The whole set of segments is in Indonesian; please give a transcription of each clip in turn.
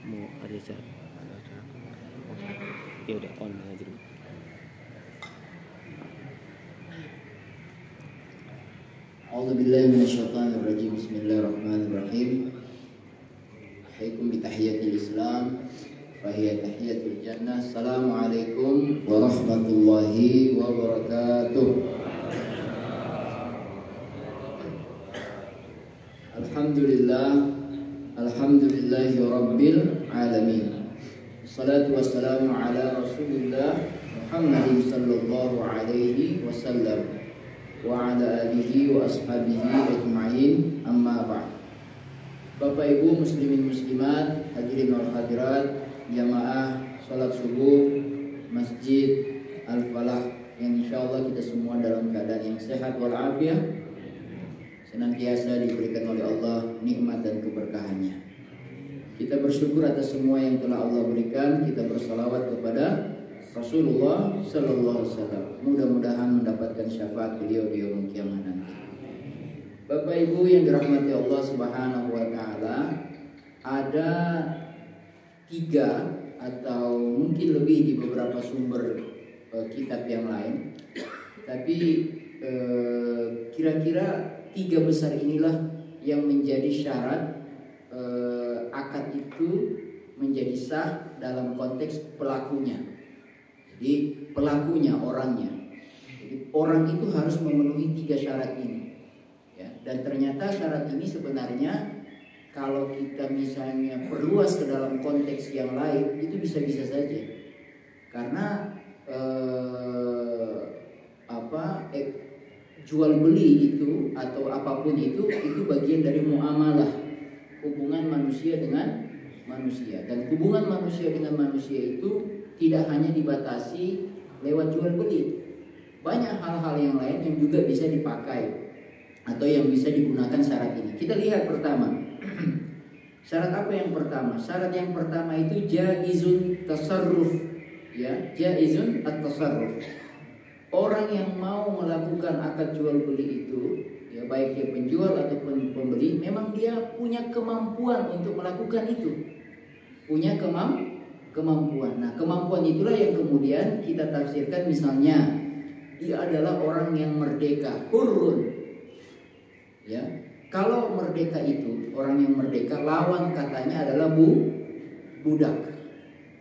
mau ada cara ya udah on aja dulu. A'udzubillahi minasyaitonirrajim. Bismillahirrahmanirrahim. Ahyikum bitahiyatil Islam fa hiya tahiyatul jannah. Assalamualaikum warahmatullahi wabarakatuh. Alhamdulillah, alhamdulillahi rabbil alamin. Wassalatu wassalamu ala Rasulillah Muhammadin sallallahu alaihi wasallam wa ala alihi wa ashabihi ajma'in, amma ba'd. Bapak Ibu muslimin muslimat, hadirin wal hadirat, jamaah salat subuh Masjid Al-Falah yang insyaallah kita semua dalam keadaan yang sehat walafiat, senantiasa diberikan oleh Allah nikmat dan keberkahannya. Kita bersyukur atas semua yang telah Allah berikan. Kita bersalawat kepada Rasulullah Sallallahu Alaihi Wasallam. Mudah-mudahan mendapatkan syafaat beliau di yaumul kiamah nanti. Bapak Ibu yang dirahmati Allah Subhanahu Wa Taala, ada 3 atau mungkin lebih di beberapa sumber kitab yang lain. Tapi kira-kira 3 besar inilah yang menjadi syarat akad itu menjadi sah dalam konteks pelakunya. Jadi pelakunya, orangnya. Jadi orang itu harus memenuhi 3 syarat ini. Ya, dan ternyata syarat ini sebenarnya kalau kita misalnya perluas ke dalam konteks yang lain itu bisa-bisa saja. Karena jual beli itu atau apapun itu bagian dari muamalah, hubungan manusia dengan manusia. Dan hubungan manusia dengan manusia itu tidak hanya dibatasi lewat jual beli. Banyak hal-hal yang lain yang juga bisa dipakai atau yang bisa digunakan syarat ini. Kita lihat pertama. Syarat apa yang pertama? Syarat yang pertama itu jaizun tasarruf. Ya, jaizun at-tasarruf. Orang yang mau melakukan akad jual beli itu, ya baik dia penjual ataupun pembeli, memang dia punya kemampuan untuk melakukan itu. Punya kemampuan. Nah, kemampuan itulah yang kemudian kita tafsirkan, misalnya dia adalah orang yang merdeka, hurrun. Ya. Kalau merdeka itu, orang yang merdeka, lawan katanya adalah budak.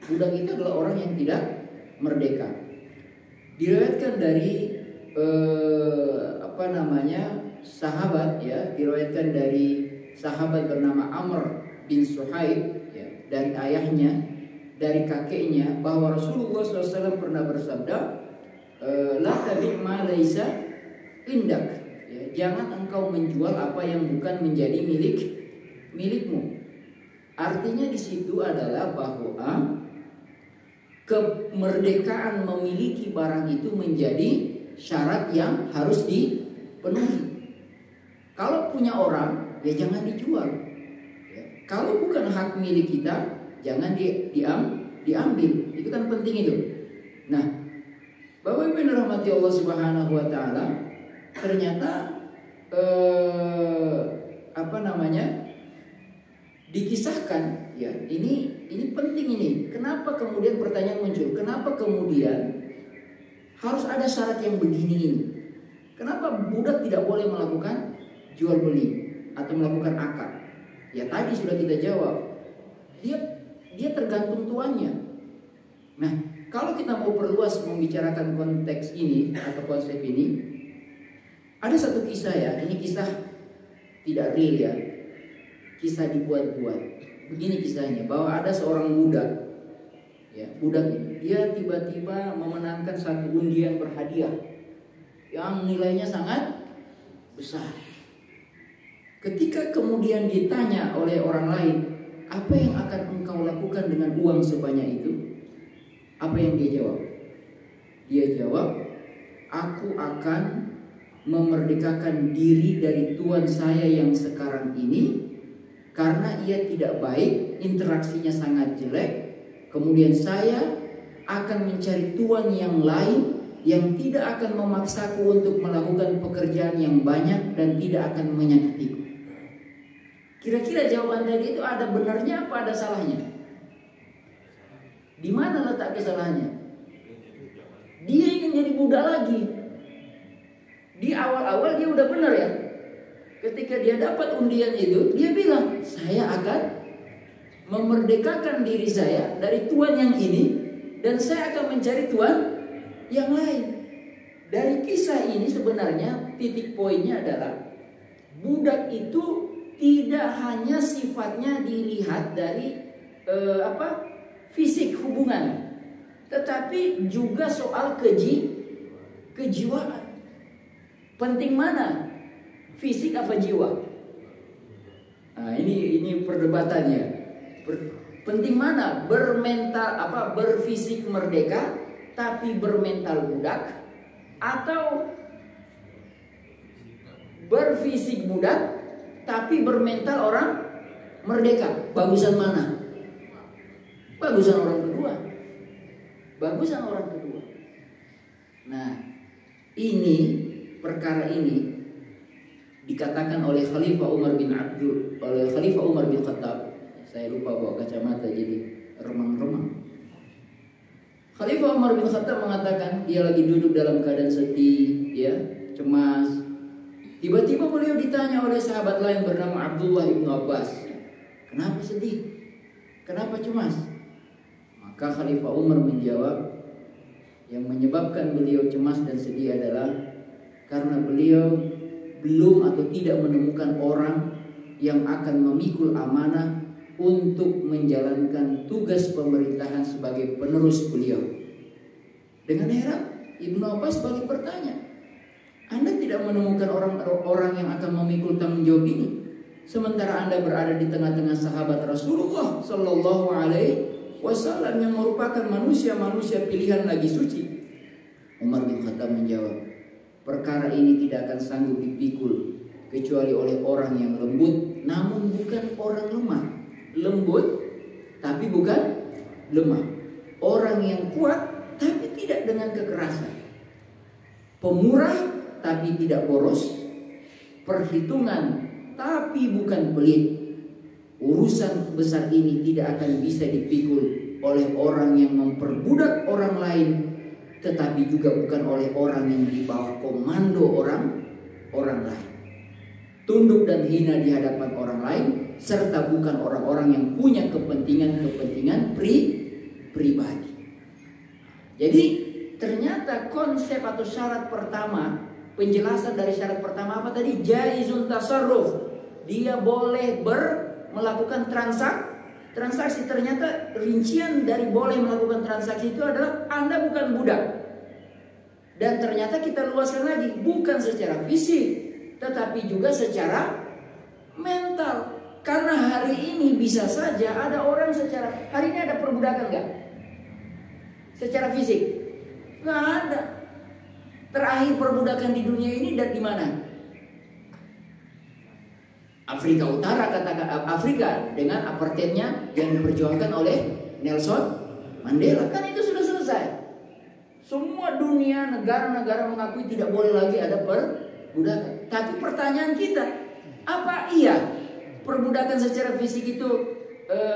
Budak itu adalah orang yang tidak merdeka. Diriwayatkan dari sahabat, ya, diriwayatkan dari sahabat bernama Amr bin Suhaib, ya, dari ayahnya, dari kakeknya, bahwa Rasulullah SAW pernah bersabda, la tabi' ma laisa indak, ya, jangan engkau menjual apa yang bukan menjadi milikmu. Artinya di situ adalah bahwa kemerdekaan memiliki barang itu menjadi syarat yang harus dipenuhi. Kalau punya orang, ya jangan dijual. Ya. Kalau bukan hak milik kita, jangan diambil. Itu kan penting itu. Nah, Bapak Ibu yang dirahmati Allah Subhanahu Wa Taala, ternyata dikisahkan, ya, ini penting ini. Kenapa kemudian pertanyaan muncul? Kenapa kemudian harus ada syarat yang begini ini? Kenapa budak tidak boleh melakukan jual beli atau melakukan akad? Ya tadi sudah kita jawab. Dia tergantung tuannya. Nah, kalau kita mau perluas membicarakan konteks ini atau konsep ini, ada satu kisah, ya. Ini kisah tidak real, ya. Kisah dibuat-buat. Begini kisahnya, bahwa ada seorang budak, ya, budak ini, dia tiba-tiba memenangkan satu undian berhadiah yang nilainya sangat besar. Ketika kemudian ditanya oleh orang lain, apa yang akan engkau lakukan dengan uang sebanyak itu? Apa yang dia jawab? Dia jawab, aku akan memerdekakan diri dari tuan saya yang sekarang ini, karena ia tidak baik, interaksinya sangat jelek. Kemudian saya akan mencari tuan yang lain yang tidak akan memaksaku untuk melakukan pekerjaan yang banyak dan tidak akan menyakitiku. Kira-kira jawaban tadi itu ada benarnya apa ada salahnya? Di mana letak kesalahannya? Dia ingin jadi budak lagi. Di awal-awal dia udah benar ya. Ketika dia dapat undian itu, dia bilang, saya akan memerdekakan diri saya dari tuan yang ini, dan saya akan mencari tuan yang lain. Dari kisah ini sebenarnya titik poinnya adalah budak itu tidak hanya sifatnya dilihat dari fisik hubungan, tetapi juga soal kejiwaan. Penting mana? Fisik apa jiwa? Nah, ini perdebatannya. Penting mana? Berfisik merdeka tapi bermental budak, atau berfisik budak tapi bermental orang merdeka? Bagusan mana? Bagusan orang kedua. Bagusan orang kedua. Nah, perkara ini dikatakan oleh Khalifah Umar bin Khattab. Saya lupa bawa kacamata jadi remang-remang. Khalifah Umar bin Khattab mengatakan dia lagi duduk dalam keadaan sedih, ya, cemas. Tiba-tiba beliau ditanya oleh sahabat lain bernama Abdullah ibnu Abbas, kenapa sedih? Kenapa cemas? Maka Khalifah Umar menjawab, yang menyebabkan beliau cemas dan sedih adalah karena beliau belum atau tidak menemukan orang yang akan memikul amanah untuk menjalankan tugas pemerintahan sebagai penerus beliau. Dengan heran, Ibnu Abbas balik bertanya, Anda tidak menemukan orang yang akan memikul tanggung jawab ini, sementara Anda berada di tengah-tengah sahabat Rasulullah Sallallahu Alaihi Wasallam yang merupakan manusia-manusia pilihan lagi suci. Umar bin Khattab menjawab, perkara ini tidak akan sanggup dipikul kecuali oleh orang yang lembut namun bukan orang lemah. Lembut tapi bukan lemah. Orang yang kuat tapi tidak dengan kekerasan. Pemurah tapi tidak boros. Perhitungan tapi bukan pelit. Urusan besar ini tidak akan bisa dipikul oleh orang yang memperbudak orang lain, tetapi juga bukan oleh orang yang di bawah komando orang lain. Tunduk dan hina di hadapan orang lain, serta bukan orang-orang yang punya kepentingan pribadi. Jadi ternyata konsep atau syarat pertama, penjelasan dari syarat pertama apa tadi? Jaizun tasarruf. Dia boleh melakukan transaksi. Ternyata rincian dari boleh melakukan transaksi itu adalah Anda bukan budak. Dan ternyata kita luaskan lagi, bukan secara fisik, tetapi juga secara mental. Karena hari ini bisa saja ada orang hari ini ada perbudakan nggak? Secara fisik nggak ada. Terakhir perbudakan di dunia ini dan di mana? Afrika Utara, katakan Afrika dengan apartheidnya yang diperjuangkan oleh Nelson Mandela, kan itu sudah selesai. Semua dunia negara-negara mengakui tidak boleh lagi ada perbudakan. Tapi pertanyaan kita, apa iya perbudakan secara fisik itu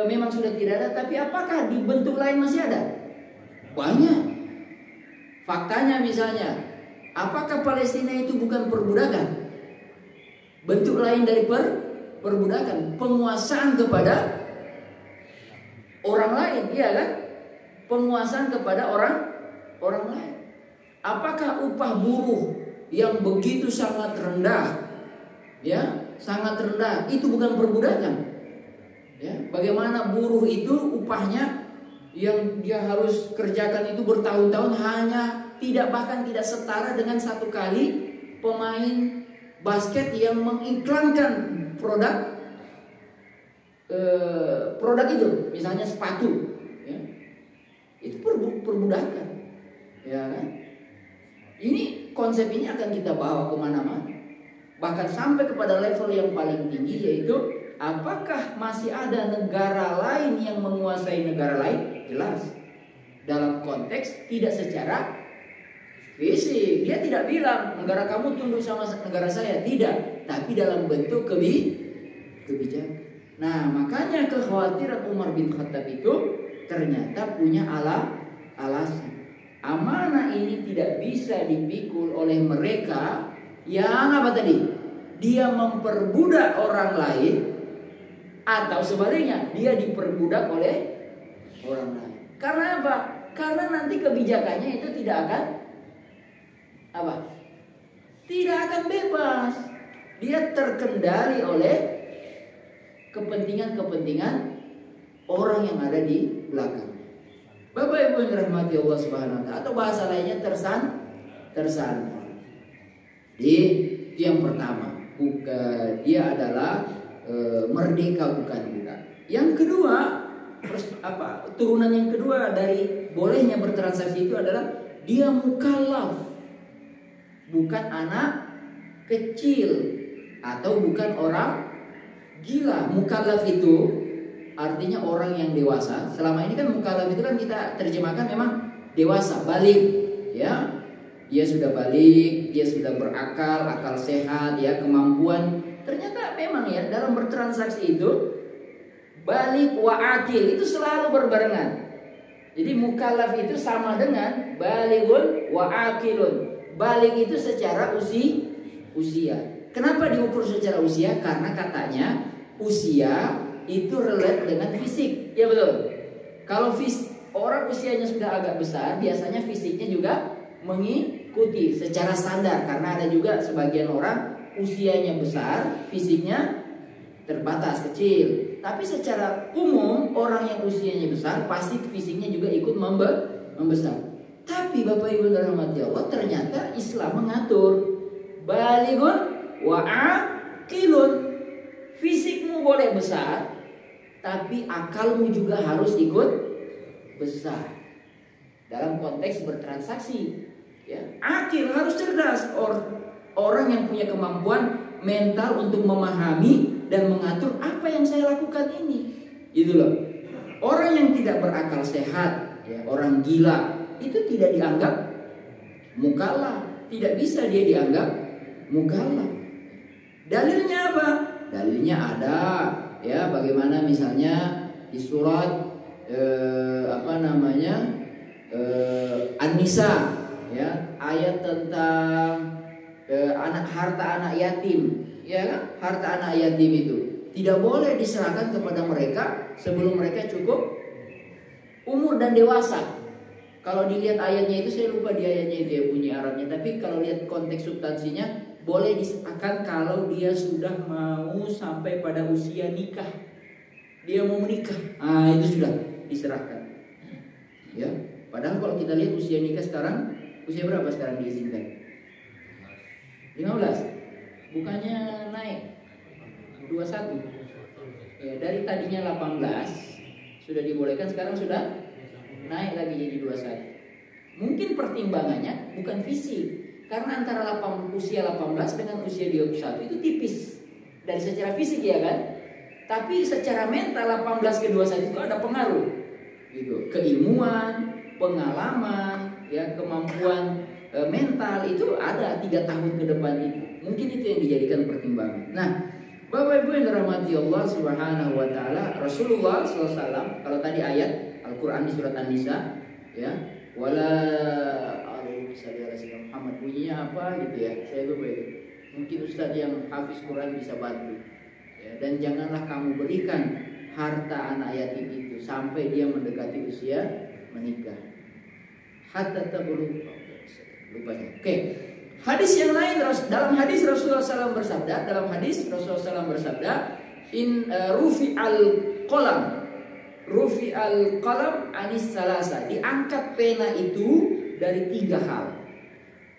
memang sudah tidak ada, tapi apakah di bentuk lain masih ada? Banyak. Faktanya misalnya, apakah Palestina itu bukan perbudakan? Bentuk lain dari perbudakan, penguasaan kepada orang lain, iya kan? Penguasaan kepada orang lain. Apakah upah buruh yang begitu sangat rendah, ya, sangat rendah, itu bukan perbudakan? Ya, bagaimana buruh itu upahnya yang dia harus kerjakan itu bertahun-tahun bahkan tidak setara dengan satu kali pemain basket yang mengiklankan produk itu, misalnya sepatu, ya. Itu perbudakan, ya kan? Ini konsep ini akan kita bawa kemana-mana, bahkan sampai kepada level yang paling tinggi, yaitu apakah masih ada negara lain yang menguasai negara lain? Jelas, dalam konteks tidak secara fisik. Dia tidak bilang negara kamu tunduk sama negara saya, tidak, tapi dalam bentuk kebijakan. Nah, makanya kekhawatiran Umar bin Khattab itu ternyata punya alasan. Amanah ini tidak bisa dipikul oleh mereka yang apa tadi? Dia memperbudak orang lain, atau sebaliknya dia diperbudak oleh orang lain. Karena apa? Karena nanti kebijakannya itu tidak akan apa? Tidak akan bebas. Dia terkendali oleh kepentingan-kepentingan orang yang ada di belakang. Bapak Ibu yang dirahmati Allah Subhanahu wa taala, atau bahasa lainnya tersantar. Itu yang pertama, dia adalah merdeka bukan budak. Yang kedua, turunan yang kedua dari bolehnya bertransaksi itu adalah dia mukallaf, bukan anak kecil atau bukan orang gila. Mukallaf itu artinya orang yang dewasa. Selama ini kan mukallaf itu kan kita terjemahkan memang dewasa, balik, ya. Dia sudah balik, dia sudah berakal, akal sehat, ya, kemampuan. Ternyata memang ya dalam bertransaksi itu balik wa akil itu selalu berbarengan. Jadi mukallaf itu sama dengan balighun wa akilun. Balik itu secara usia. Kenapa diukur secara usia? Karena katanya usia itu relate dengan fisik, ya betul. Kalau orang usianya sudah agak besar, biasanya fisiknya juga mengikuti secara standar. Karena ada juga sebagian orang usianya besar, fisiknya terbatas, kecil. Tapi secara umum orang yang usianya besar pasti fisiknya juga ikut membesar. Tapi Bapak Ibu dirahmati Allah, ternyata Islam mengatur balighun wa aqilun. Fisikmu boleh besar, tapi akalmu juga harus ikut besar dalam konteks bertransaksi. Ya, akil harus cerdas. Orang yang punya kemampuan mental untuk memahami dan mengatur apa yang saya lakukan ini, gitu loh. Orang yang tidak berakal sehat, ya, orang gila itu tidak dianggap mukallaf, tidak bisa dia dianggap mukallaf. Dalilnya apa? Dalilnya ada, ya, bagaimana misalnya di surat An-Nisa, ya, ayat tentang harta anak yatim, ya kan? Harta anak yatim itu tidak boleh diserahkan kepada mereka sebelum mereka cukup umur dan dewasa. Kalau dilihat ayatnya itu, saya lupa di ayatnya itu ya bunyi Arabnya, tapi kalau lihat konteks substansinya boleh diserahkan kalau dia sudah mau sampai pada usia nikah. Dia mau menikah, itu sudah diserahkan. Ya, padahal kalau kita lihat usia nikah sekarang, usia berapa sekarang diizinkan? 15. Bukannya naik 21. Ya, dari tadinya 18 sudah dibolehkan, sekarang sudah naik lagi jadi 21. Mungkin pertimbangannya bukan fisik. Karena antara usia 18 dengan usia 21 itu tipis dari secara fisik, ya kan? Tapi secara mental 18 ke 21 itu ada pengaruh. Gitu. Keilmuan, pengalaman, ya, kemampuan mental itu ada 3 tahun ke depan itu. Mungkin itu yang dijadikan pertimbangan. Nah, Bapak Ibu yang dirahmati Allah Subhanahu wa taala, Rasulullah SAW, kalau tadi ayat Al-Qur'an di surat An-Nisa, ya, wala Muhammad, bunyinya apa gitu ya, saya lupa itu. Mungkin Ustadz yang hafiz Quran bisa bantu, ya. Dan janganlah kamu berikan harta anak yatim itu sampai dia mendekati usia menikah. Hatta tablugh, lupa saya. Oke. Hadis yang lain, dalam hadis Rasulullah SAW bersabda, rufi al qalam anis salasa, diangkat pena itu dari 3 hal.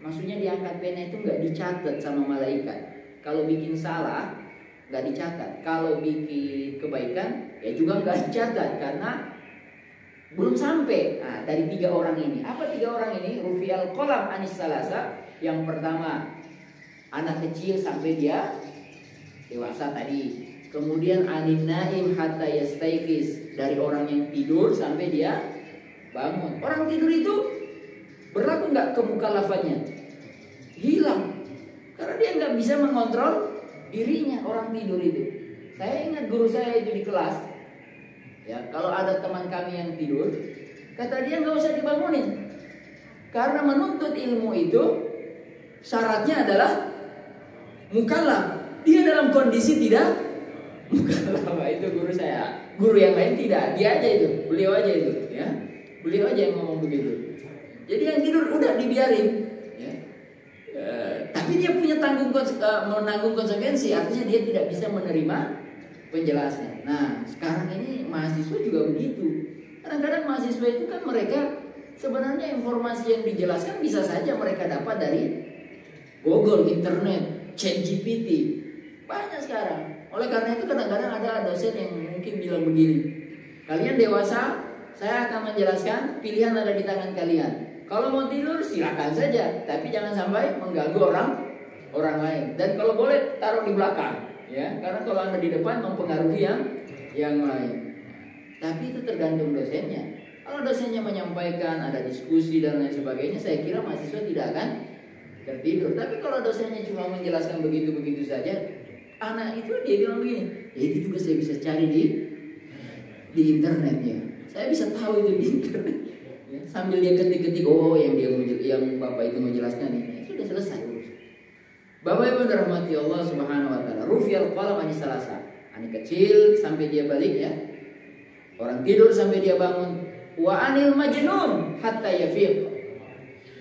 Maksudnya diangkat pena itu nggak dicatat sama malaikat. Kalau bikin salah nggak dicatat, kalau bikin kebaikan ya juga nggak dicatat karena belum sampai. Nah, dari 3 orang ini, apa 3 orang ini? Rufi al qalam anis salasa. Yang pertama, anak kecil sampai dia dewasa tadi. Kemudian anin naim hatta yastaiqis, dari orang yang tidur sampai dia bangun. Orang tidur itu berlaku nggak kemukallafannya? Hilang, karena dia nggak bisa mengontrol dirinya. Orang tidur itu, saya ingat guru saya itu di kelas, Ya, kalau ada teman kami yang tidur, kata dia nggak usah dibangunin. Karena menuntut ilmu itu syaratnya adalah mukallaf. Dia dalam kondisi tidak mukallaf. Itu guru saya. Guru yang lain tidak. Dia aja itu. Beliau aja itu. Ya, beliau aja yang ngomong begitu. Jadi yang tidur udah dibiarin. Ya. Tapi dia punya menanggung konsekuensi. Artinya dia tidak bisa menerima penjelasan. Nah, sekarang ini mahasiswa juga begitu. Kadang-kadang mahasiswa itu kan mereka sebenarnya informasi yang dijelaskan bisa saja mereka dapat dari Google, internet, ChatGPT. Banyak sekarang. Oleh karena itu kadang-kadang ada dosen yang mungkin bilang begini, kalian dewasa, saya akan menjelaskan, pilihan ada di tangan kalian. Kalau mau tidur silakan saja, tapi jangan sampai mengganggu orang lain. Dan kalau boleh taruh di belakang. Ya, karena kalau Anda di depan mempengaruhi yang lain. Tapi itu tergantung dosennya. Kalau dosennya menyampaikan, ada diskusi dan lain sebagainya, saya kira mahasiswa tidak akan tertidur. Tapi kalau dosennya cuma menjelaskan begitu-begitu saja, anak itu dia bilang begini, ya itu juga saya bisa cari di internet ya. Saya bisa tahu itu di internet. Ya, sambil dia ketik-ketik, oh yang bapak itu menjelaskan ini, sudah selesai. Bapak Ibu dirahmati Allah Subhanahu wa taala. Rufiyal qalam anis salasa. Anak kecil sampai dia balik ya. Orang tidur sampai dia bangun. Wa anil majnun hatta yafiq.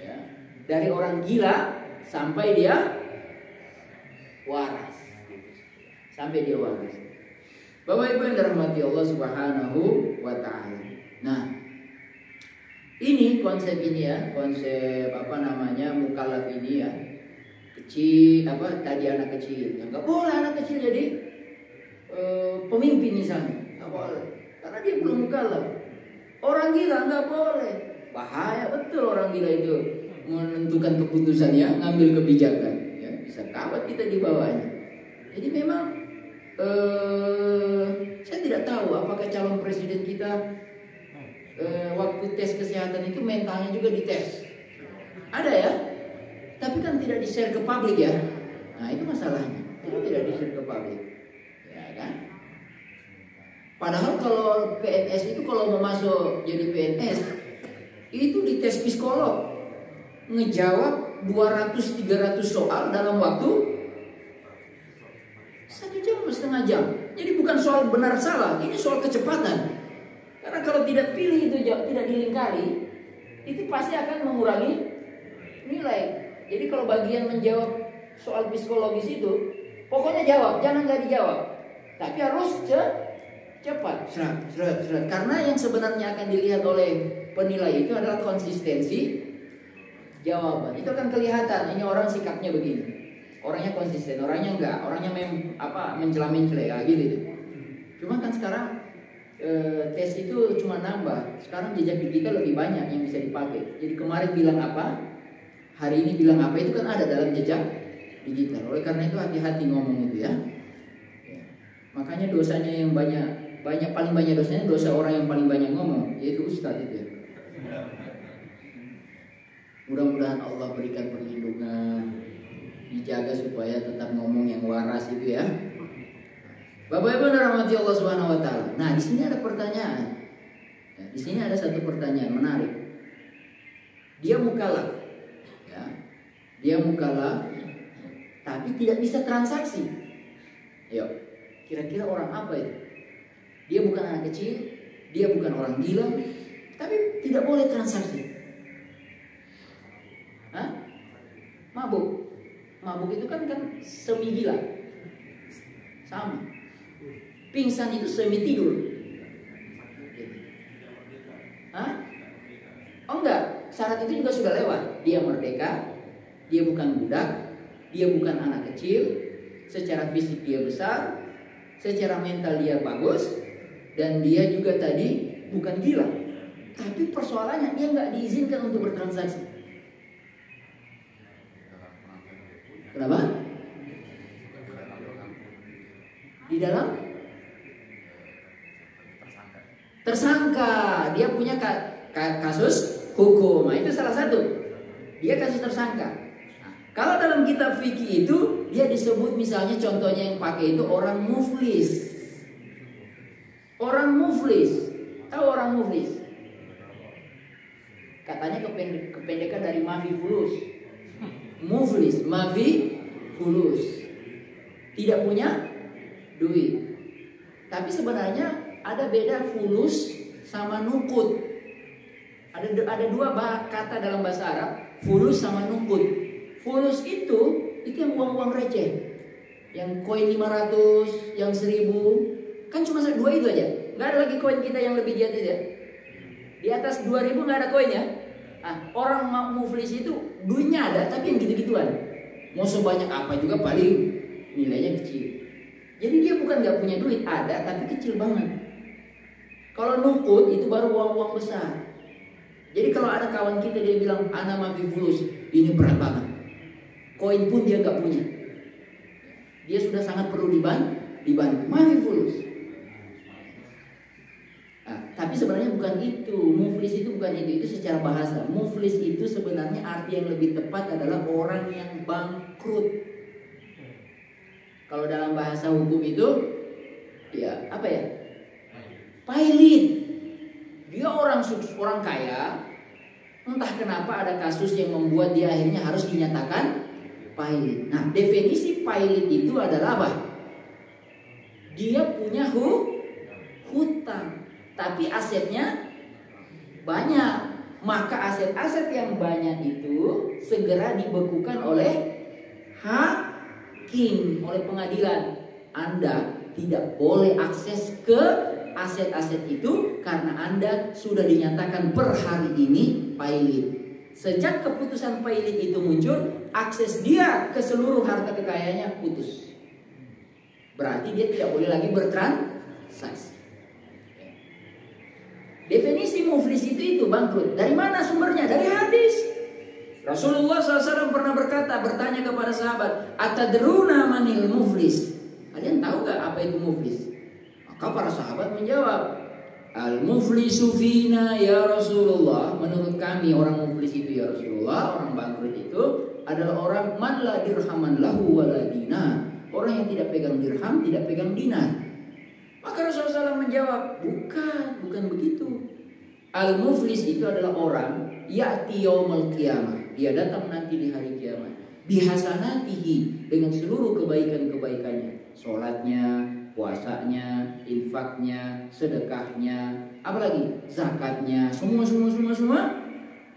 Ya. Dari orang gila sampai dia waras. Sampai dia waras. Bapak Ibu yang dirahmati Allah Subhanahu wa taala. Nah, ini konsep ini ya, konsep mukallaf ini ya. Kecil tadi anak kecil, nggak boleh anak kecil jadi pemimpin misalnya, nggak boleh karena dia belum mukallaf. Orang gila nggak boleh, bahaya betul orang gila itu menentukan keputusan ya, ngambil kebijakan ya, bisa kawat kita di bawahnya. Jadi memang saya tidak tahu apakah calon presiden kita waktu tes kesehatan itu mentalnya juga dites, ada ya. Tapi kan tidak di-share ke publik ya. Nah itu masalahnya. Itu tidak di-share ke publik. Ya kan? Padahal kalau PNS itu kalau mau masuk jadi PNS, itu dites psikolog. Ngejawab 200-300 soal dalam waktu 1 jam, 1,5 jam. Jadi bukan soal benar salah, ini soal kecepatan. Karena kalau tidak pilih itu, tidak dilingkari, itu pasti akan mengurangi nilai. Jadi kalau bagian menjawab soal psikologis itu, pokoknya jawab, jangan nggak dijawab. Tapi harus cepat, seret. Karena yang sebenarnya akan dilihat oleh penilai itu adalah konsistensi jawaban. Itu akan kelihatan, ini orang sikapnya begini. Orangnya konsisten, orangnya enggak, orangnya mencela-mencela ya, gitu. Cuma kan sekarang tes itu cuma nambah. Sekarang jejak digital lebih banyak yang bisa dipakai. Jadi kemarin bilang apa, hari ini bilang apa, itu kan ada dalam jejak digital. Oleh karena itu hati-hati ngomong itu ya. Makanya dosanya yang paling banyak dosanya dosa orang yang paling banyak ngomong, yaitu ustadz itu ya. Mudah-mudahan Allah berikan perlindungan, dijaga supaya tetap ngomong yang waras itu ya. Bapak Ibu dirahmati Allah Subhanahu wa taala. Nah, di sini ada pertanyaan. Ya, di sini ada satu pertanyaan menarik. Dia mukallaf. Dia mukallaf tapi tidak bisa transaksi. Yuk, kira-kira orang apa itu? Dia bukan anak kecil, dia bukan orang gila, tapi tidak boleh transaksi. Mabuk. Mabuk itu kan semi gila. Sama. Pingsan itu semi tidur. Oh enggak, syarat itu juga sudah lewat. Dia merdeka. Dia bukan budak, dia bukan anak kecil, secara fisik dia besar, secara mental dia bagus, dan dia juga tadi bukan gila. Tapi persoalannya dia nggak diizinkan untuk bertransaksi. Kenapa? Di dalam tersangka, dia punya kasus hukum. Nah, itu salah satu. Dia kasus tersangka. Kalau dalam kitab fikih itu dia disebut misalnya contohnya yang pakai itu orang muflis. Orang muflis. Tahu orang muflis? Katanya kependekan dari mafi fulus. Muflis, mafi fulus. Tidak punya duit. Tapi sebenarnya ada beda fulus sama nukut. Ada dua kata dalam bahasa Arab, fulus sama nukut. Fulus itu yang uang-uang receh. Yang koin 500, yang 1000. Kan cuma dua itu aja. Nggak ada lagi koin kita yang lebih di atas ya. Di atas 2000 nggak ada koinnya. Orang muflis itu duitnya ada, tapi yang gitu-gituan. Mau sebanyak apa juga paling nilainya kecil. Jadi dia bukan nggak punya duit, ada tapi kecil banget. Kalau nukut itu baru uang-uang besar. Jadi kalau ada kawan kita dia bilang ana mafi fulus, ini berat banget. Koin pun dia nggak punya. Dia sudah sangat perlu dibantu. Mafi fulus. Tapi sebenarnya bukan itu. Muflis itu bukan itu secara bahasa. Muflis itu sebenarnya arti yang lebih tepat adalah orang yang bangkrut. Kalau dalam bahasa hukum itu ya apa ya? Pailit. Dia orang kaya. Entah kenapa ada kasus yang membuat dia akhirnya harus dinyatakan pailit. Nah, definisi pailit itu adalah apa? Dia punya hutang, tapi asetnya banyak. Maka aset-aset yang banyak itu segera dibekukan oleh hakim, oleh pengadilan. Anda tidak boleh akses ke aset-aset itu karena Anda sudah dinyatakan per hari ini pailit. Sejak keputusan pailit itu muncul, akses dia ke seluruh harta kekayaannya putus. Berarti dia tidak boleh lagi bertransaksi. Definisi muflis itu bangkrut. Dari mana sumbernya? Dari hadis. Rasulullah SAW pernah bertanya kepada sahabat, atadruna manil muflis? Kalian tahu gak apa itu muflis? Maka para sahabat menjawab, al-muflisu fina ya Rasulullah. Menurut kami orang muflis itu ya Rasulullah, orang bangkrut itu adalah orang man la dirhaman lahu wala dinar. Orang yang tidak pegang dirham, tidak pegang dinar. Maka Rasulullah SAW menjawab, bukan begitu. Al-muflis itu adalah orang ya'ti yaumul qiyamah. Dia datang nanti di hari kiamat. Bihasanatihi, dengan seluruh kebaikan-kebaikannya. Sholatnya, puasanya, infaknya, sedekahnya, apalagi zakatnya, semua.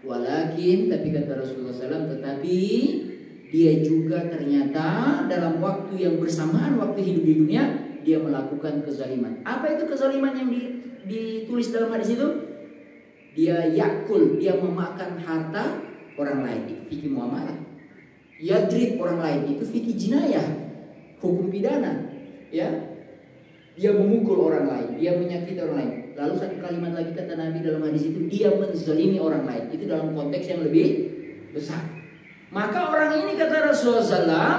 Walakin, tapi kata Rasulullah SAW, tetapi dia juga ternyata dalam waktu yang bersamaan waktu hidup di dunia dia melakukan kezaliman. Apa itu kezaliman yang ditulis dalam hadis itu? Dia yakul, dia memakan harta orang lain, itu fikih muamalah. Yadrib orang lain, itu fikih jinayah, hukum pidana, ya. Dia memukul orang lain, dia menyakiti orang lain. Lalu satu kalimat lagi kata Nabi dalam hadis itu, dia menzalimi orang lain. Itu dalam konteks yang lebih besar. Maka orang ini kata Rasulullah SAW,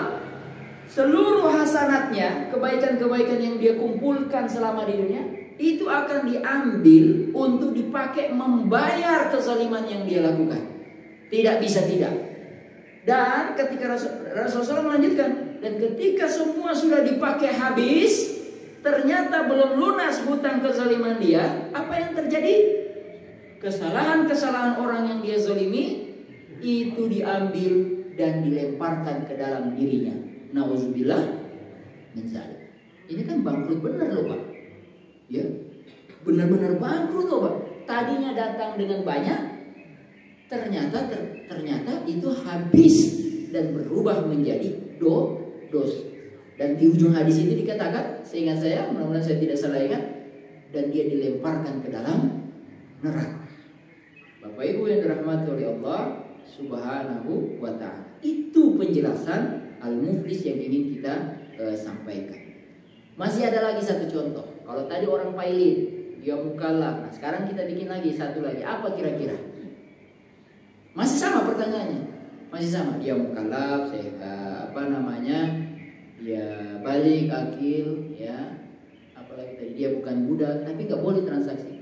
seluruh hasanatnya, kebaikan-kebaikan yang dia kumpulkan selama di dunia, itu akan diambil untuk dipakai membayar kezaliman yang dia lakukan. Tidak bisa tidak. Dan ketika Rasulullah SAW melanjutkan, dan ketika semua sudah dipakai habis, ternyata belum lunas hutang kezaliman dia, apa yang terjadi? Kesalahan-kesalahan orang yang dia zalimi itu diambil dan dilemparkan ke dalam dirinya. Nauzubillah min dzalik. Ini kan bangkrut benar loh Pak. Ya, benar-benar bangkrut loh Pak. Tadinya datang dengan banyak, ternyata itu habis dan berubah menjadi dos. Dan di ujung hadis itu dikatakan, seingat saya, mudah-mudahan saya tidak salah ingat, dan dia dilemparkan ke dalam neraka. Bapak Ibu yang dirahmati oleh Allah Subhanahu wa ta'ala. Itu penjelasan al-muflis yang ingin kita sampaikan. Masih ada lagi satu contoh. Kalau tadi orang pailit, dia mukallaf. Nah, sekarang kita bikin lagi satu lagi. Apa kira-kira? Masih sama pertanyaannya. Masih sama. Dia mukallaf, dia balik akil, ya. Apalagi tadi dia bukan budak, tapi nggak boleh transaksi.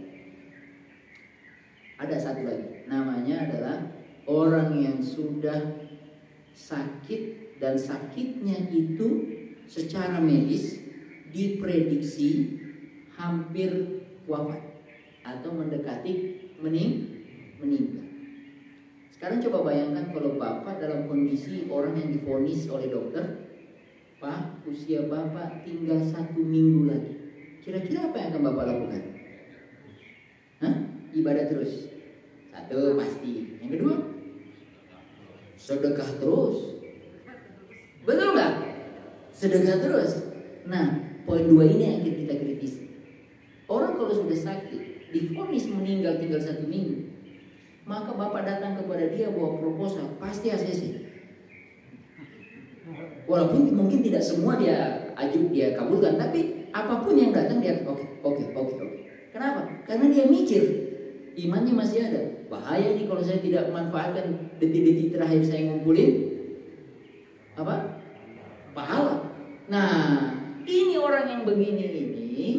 Ada satu lagi. Namanya adalah orang yang sudah sakit dan sakitnya itu secara medis diprediksi hampir wafat atau mendekati meninggal. Sekarang coba bayangkan kalau bapak dalam kondisi orang yang divonis oleh dokter, Pak, usia bapak tinggal 1 minggu lagi. Kira-kira apa yang akan bapak lakukan? Hah? Ibadah terus. Satu pasti. Yang kedua, sedekah terus. Betul nggak? Sedekah terus. Nah, poin 2 ini yang kita kritisi. Orang kalau sudah sakit, divonis meninggal tinggal 1 minggu, maka bapak datang kepada dia bawa proposal, pasti ACC. Walaupun mungkin tidak semua dia kabulkan, tapi apapun yang datang dia oke. Kenapa? Karena dia mikir imannya masih ada. Bahaya nih kalau saya tidak manfaatkan detik-detik terakhir saya ngumpulin pahala. Nah, ini orang yang begini ini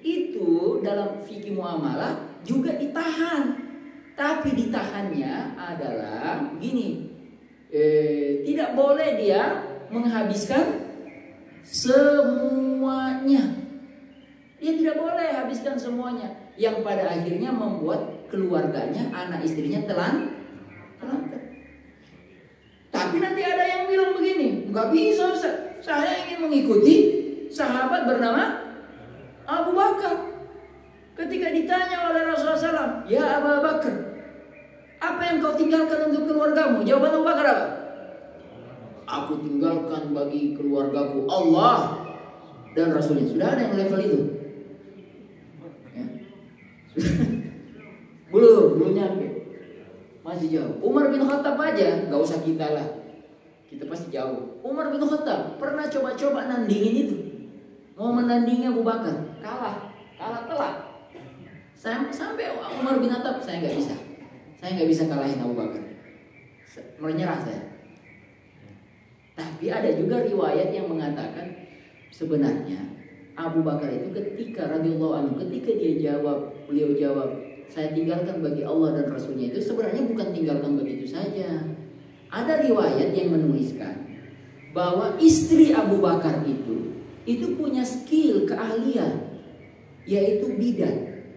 itu dalam fikih muamalah juga ditahan. Tapi ditahannya adalah begini. Tidak boleh dia menghabiskan semuanya. Dia tidak boleh habiskan semuanya, yang pada akhirnya membuat keluarganya, anak istrinya telantar. Tapi nanti ada yang bilang begini, nggak bisa, saya ingin mengikuti sahabat bernama Abu Bakar. Ketika ditanya oleh Rasulullah SAW, ya Abu Bakar, apa yang kau tinggalkan untuk keluargamu? Jawaban Abu Bakar apa? Aku tinggalkan bagi keluargaku Allah dan Rasulnya. Sudah ada yang level itu? Ya. belum nyampe, masih jauh. Umar bin Khattab aja, gak usah kita lah, kita pasti jauh. Umar bin Khattab pernah coba-coba nandingin itu, mau menandingi Abu Bakar, kalah telak. Sampai Umar bin Khattab, saya nggak bisa kalahin Abu Bakar, menyerah saya. Tapi ada juga riwayat yang mengatakan sebenarnya Abu Bakar itu ketika radhiyallahu anhu, ketika beliau jawab, saya tinggalkan bagi Allah dan Rasulnya, itu sebenarnya bukan tinggalkan begitu saja. Ada riwayat yang menuliskan bahwa istri Abu Bakar itu punya skill, keahlian, yaitu bidan.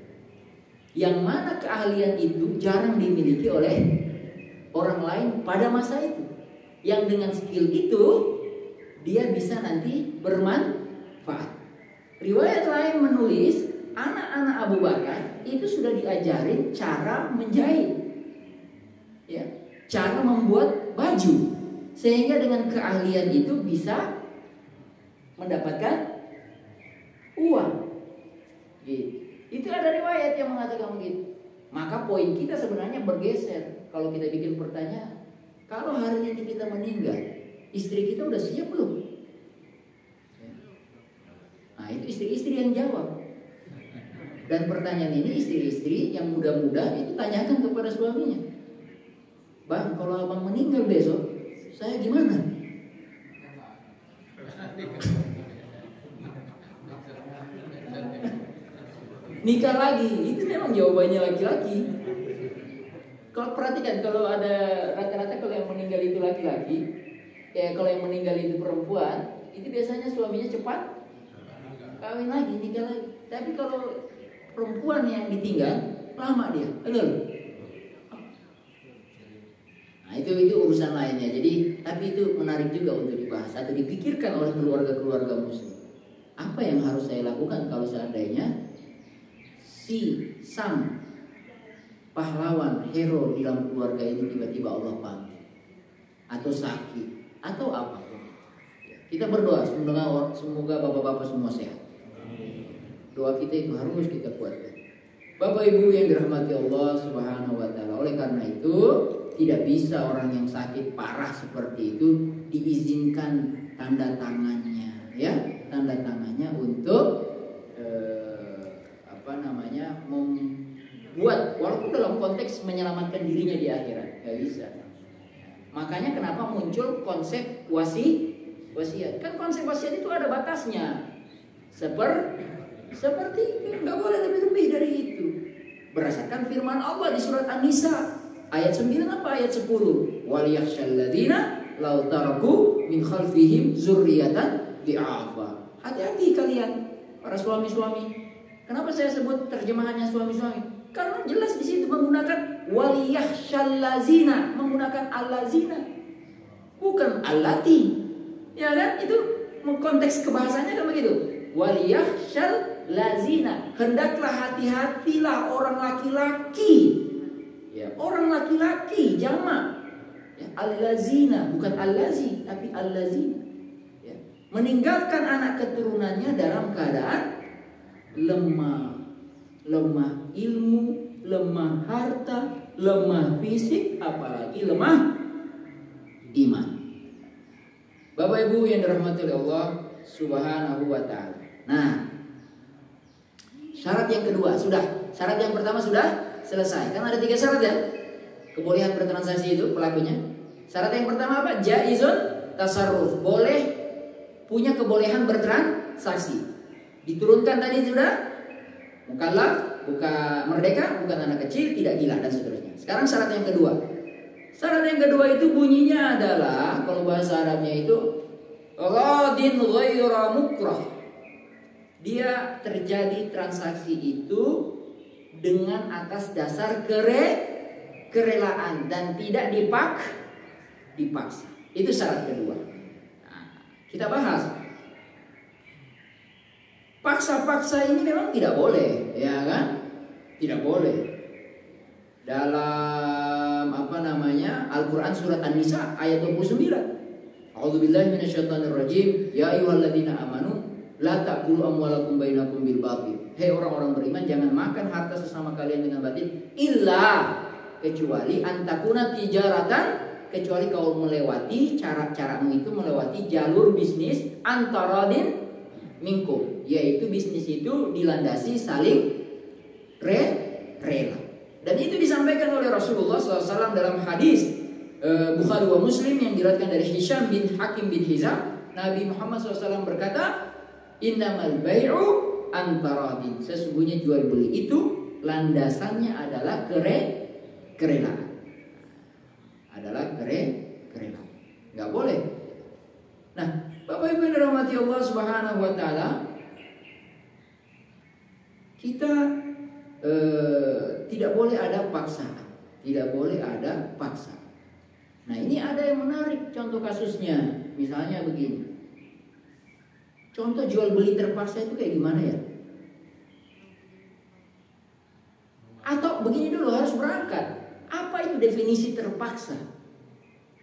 Yang mana keahlian itu jarang dimiliki oleh orang lain pada masa itu. Yang dengan skill itu dia bisa nanti bermanfaat. Riwayat lain menulis anak-anak Abu Bakar itu sudah diajarin cara menjahit, ya, cara membuat baju, sehingga dengan keahlian itu bisa mendapatkan uang. Gitu. Itu ada riwayat yang mengatakan begitu. Maka poin kita sebenarnya bergeser. Kalau kita bikin pertanyaan, kalau hari ini kita meninggal, istri kita udah siap belum? Nah, itu istri-istri yang jawab. Dan pertanyaan ini istri-istri yang muda-muda itu tanyakan kepada suaminya. Bang, kalau abang meninggal besok, saya gimana? Nikah lagi, itu memang jawabannya laki-laki. Kalau perhatikan, kalau ada rata-rata kalau yang meninggal itu laki-laki, ya kalau yang meninggal itu perempuan, itu biasanya suaminya cepat kawin lagi, nikah lagi. Tapi kalau perempuan yang ditinggal, lama dia, betul? Nah itu urusan lainnya. Jadi, tapi itu menarik juga untuk dibahas atau dipikirkan oleh keluarga-keluarga muslim. Apa yang harus saya lakukan kalau seandainya sang pahlawan, hero di dalam keluarga ini tiba-tiba Allah panggil, atau sakit, atau apapun. Kita berdoa, semoga bapak-bapak semua sehat. Doa kita itu harus kita kuatkan. Bapak Ibu yang dirahmati Allah Subhanahu wa Ta'ala. Oleh karena itu, tidak bisa orang yang sakit parah seperti itu diizinkan tanda tangannya, ya, tanda tangannya untuk membuat, walaupun dalam konteks menyelamatkan dirinya di akhirat, nggak bisa. Makanya kenapa muncul konsep wasiat? Kan konsep wasiat itu ada batasnya. Seperti nggak boleh lebih dari itu. Berdasarkan firman Allah di surat An-Nisa ayat 9 apa ayat 10? Wal yakhshal ladzina law taraku min khalfihim dzurriyyatan di'afa. Hati-hati kalian para suami-suami. Kenapa saya sebut terjemahannya suami-suami? Karena jelas di situ menggunakan waliyahsyal lazina, menggunakan allazina, bukan allati. Ya kan? Itu konteks kebahasanya kan begitu. Waliyahsyal lazina, hendaklah hati-hatilah orang laki-laki. Ya, orang laki-laki jamak. Ya, allazina, bukan allazi, tapi allazina. Ya, meninggalkan anak keturunannya dalam keadaan lemah ilmu, lemah harta, lemah fisik, apalagi lemah iman. Bapak Ibu yang dirahmati oleh Allah Subhanahu wa taala. Nah, syarat yang kedua sudah. Syarat yang pertama sudah selesai. Kan ada 3 syarat ya. Kebolehan bertransaksi itu pelakunya. Syarat yang pertama apa? Jaizun tasarruf. Boleh, punya kebolehan bertransaksi. Diturunkan tadi sudah. Mukallaf, bukan merdeka, bukan anak kecil, tidak gila dan seterusnya. Sekarang syarat yang kedua. Syarat yang kedua itu bunyinya adalah, kalau bahasa Arabnya itu radin ghaira mukrah. Dia terjadi transaksi itu dengan atas dasar kerelaan dan tidak dipaksa. Itu syarat kedua. Nah, kita bahas. Paksa-paksa ini memang tidak boleh, ya kan? Tidak boleh. Dalam Al-Qur'an surat An-Nisa ayat 29. A'udzubillahi minasyaitonirrajim. Ya ayyuhalladzina amanu la ta'kulu amwalakum bainakum bil batil. Hei orang-orang beriman, jangan makan harta sesama kalian dengan batil illa, kecuali antakuna tijaratan, kecuali kau melewati cara-caramu itu melewati jalur bisnis antaradin minkum, yaitu bisnis itu dilandasi saling rela. Dan itu disampaikan oleh Rasulullah SAW dalam hadis Bukhari wa Muslim yang diriwayatkan dari Hisham bin Hakim bin Hizam. Nabi Muhammad SAW berkata, innamal bai'u antaradin. Sesungguhnya jual beli itu landasannya adalah kerelaan. Adalah kerelaan. Nggak boleh. Nah, Bapak Ibu yang dirahmati Allah Subhanahu wa taala, kita tidak boleh ada paksaan. Tidak boleh ada paksaan. Nah, ini ada yang menarik contoh kasusnya. Misalnya begini. Contoh jual beli terpaksa itu kayak gimana ya? Atau begini dulu, harus berangkat. Apa itu definisi terpaksa?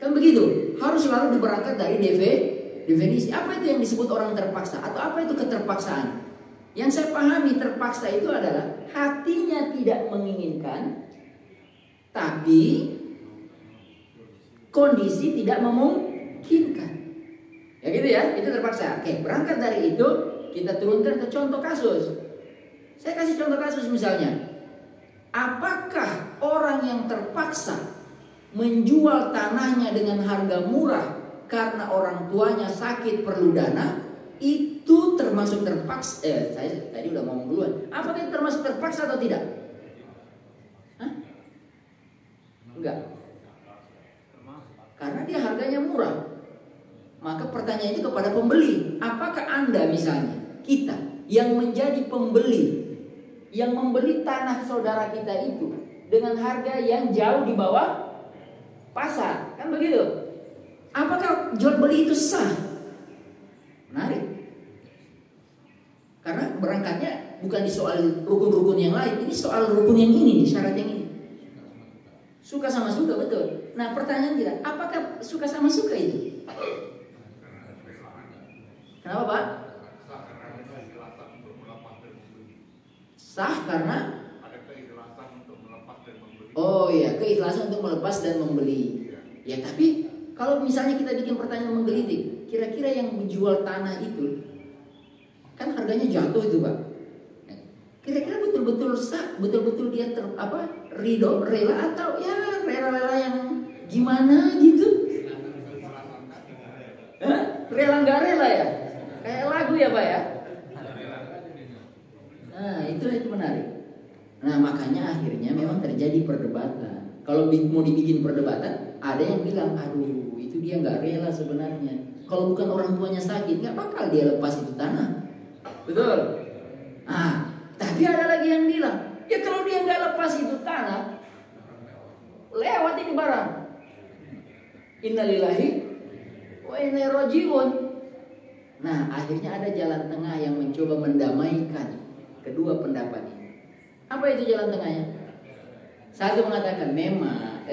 Kan begitu. Harus selalu berangkat dari definisi. Apa itu yang disebut orang terpaksa? Atau apa itu keterpaksaan? Yang saya pahami terpaksa itu adalah hatinya tidak menginginkan, tapi kondisi tidak memungkinkan. Ya gitu ya, itu terpaksa. Oke, berangkat dari itu kita turunkan ke contoh kasus. Saya kasih contoh kasus misalnya. Apakah orang yang terpaksa menjual tanahnya dengan harga murah karena orang tuanya sakit perlu dana, itu termasuk terpaksa? Saya tadi udah ngomong duluan. Apakah itu termasuk terpaksa atau tidak? Hah? Enggak. Karena dia harganya murah. Maka pertanyaannya kepada pembeli, apakah Anda misalnya, kita yang menjadi pembeli, yang membeli tanah saudara kita itu dengan harga yang jauh di bawah pasar, kan begitu? Apakah jual beli itu sah? Menarik. Karena berangkatnya bukan di soal rukun-rukun yang lain, ini soal rukun yang ini, syarat yang ini. Suka sama suka, betul. Nah, pertanyaan kita, apakah suka sama suka itu? Kenapa, Pak? Sah karena ada keikhlasan untuk melepas dan membeli. Oh iya, keikhlasan untuk melepas dan membeli. Ya, tapi kalau misalnya kita bikin pertanyaan menggelitik, kira-kira yang menjual tanah itu kan harganya jatuh itu, Pak. Kira-kira betul-betul sah, betul-betul dia ridho, rela, atau ya rela-rela yang gimana gitu? Rela nggak rela ya? Kayak lagu ya, Pak ya? Nah, itu menarik. Nah, makanya akhirnya memang terjadi perdebatan. Kalau mau dibikin perdebatan, ada yang bilang, aduh, itu dia nggak rela sebenarnya. Kalau bukan orang tuanya sakit, nggak bakal dia lepas itu tanah. Betul? Ah, tapi Tapi ada lagi yang bilang, ya kalau dia nggak lepas itu tanah, lewat ini barang. Innalillahi wa inna ilaihi raji'un. Nah, akhirnya ada jalan tengah yang mencoba mendamaikan kedua pendapat ini. Apa itu jalan tengahnya? Satu mengatakan memang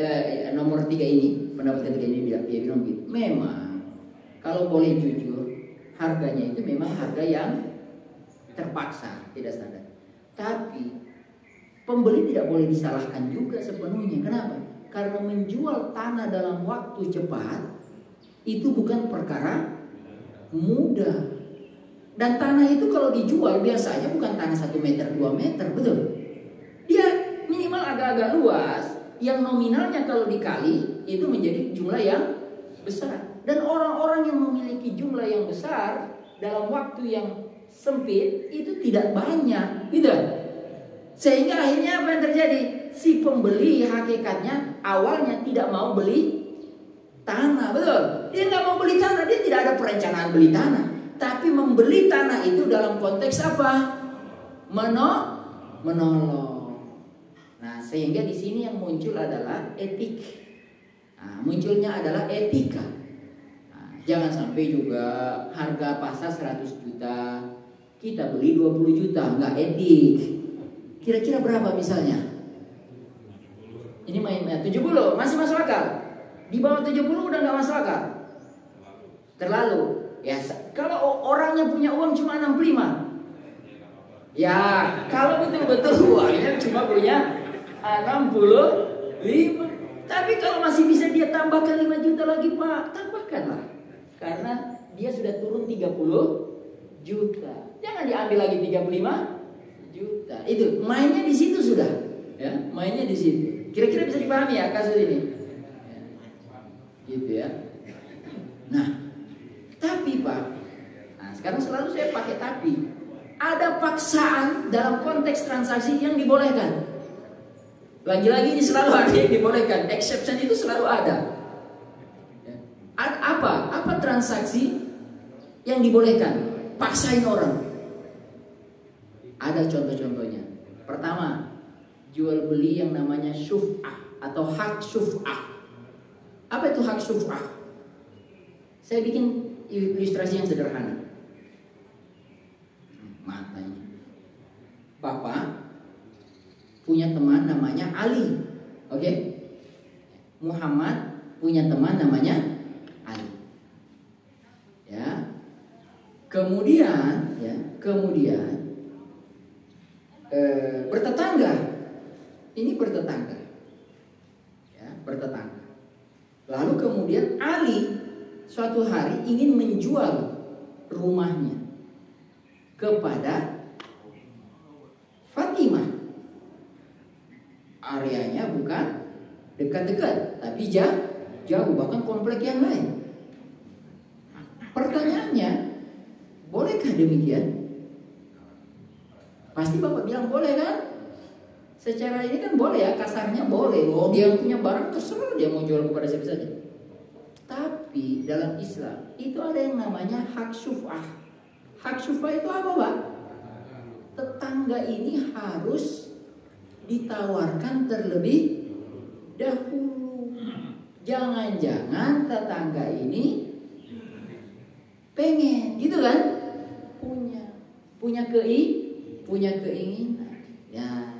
nomor 3 ini, pendapat ketiga ini dia bilang gitu. Memang kalau boleh jujur, harganya itu memang harga yang terpaksa, tidak standar. Tapi pembeli tidak boleh disalahkan juga sepenuhnya. Kenapa? Karena menjual tanah dalam waktu cepat itu bukan perkara mudah. Dan tanah itu kalau dijual biasanya bukan tanah 1 meter 2 meter, betul? Dia minimal agak-agak luas, yang nominalnya kalau dikali itu menjadi jumlah yang besar. Dan orang-orang yang memiliki jumlah yang besar dalam waktu yang sempit itu tidak banyak, gitu. Sehingga akhirnya apa yang terjadi? Si pembeli hakikatnya awalnya tidak mau beli tanah, betul? Dia nggak mau beli tanah, dia tidak ada perencanaan beli tanah. Tapi membeli tanah itu dalam konteks apa? Menolong. Nah, sehingga di sini yang muncul adalah etik. Nah, munculnya adalah etika. Nah, jangan sampai juga harga pasar 100 juta, kita beli 20 juta, nggak etik. Kira-kira berapa misalnya? Ini mainnya 70, masih masuk akal. Di bawah 70 udah nggak masuk akal. Terlalu. Ya, kalau orangnya punya uang cuma 65. Ya, kalau betul-betul uangnya cuma punya 65. Tapi kalau masih bisa dia tambahkan 5 juta lagi, Pak, tambahkanlah. Karena dia sudah turun 30 juta. Jangan diambil lagi 35 juta. Itu mainnya di situ sudah. Ya, mainnya di situ. Kira-kira bisa dipahami ya kasus ini? Ya. Gitu ya. Nah, tapi Pak, nah sekarang selalu saya pakai tapi. Ada paksaan dalam konteks transaksi yang dibolehkan. Lagi-lagi ini selalu ada yang dibolehkan. Exception itu selalu ada. Ya. Apa transaksi yang dibolehkan? Paksain orang. Ada contoh-contohnya. Pertama, jual beli yang namanya syuf'ah atau hak syuf'ah. Apa itu hak syuf'ah? Saya bikin ilustrasi yang sederhana. Matanya. Bapak punya teman namanya Ali. Oke? Muhammad punya teman namanya Ali. Ya. Kemudian bertetangga. Ini bertetangga. Ya, bertetangga. Lalu kemudian Ali suatu hari ingin menjual rumahnya kepada Fatimah. Areanya bukan dekat-dekat, tapi jauh, bahkan komplek yang lain. Pertanyaannya, bolehkah demikian? Pasti Bapak bilang boleh kan? Secara ini kan boleh ya, kasarnya boleh. Oh, dia punya barang terserah dia mau jual kepada siapa saja. Tapi dalam Islam itu ada yang namanya hak syuf'ah. Hak syuf'ah itu apa, Pak? Tetangga ini harus ditawarkan terlebih dahulu. Jangan-jangan tetangga ini pengen, gitu kan? Punya keinginan. Ya.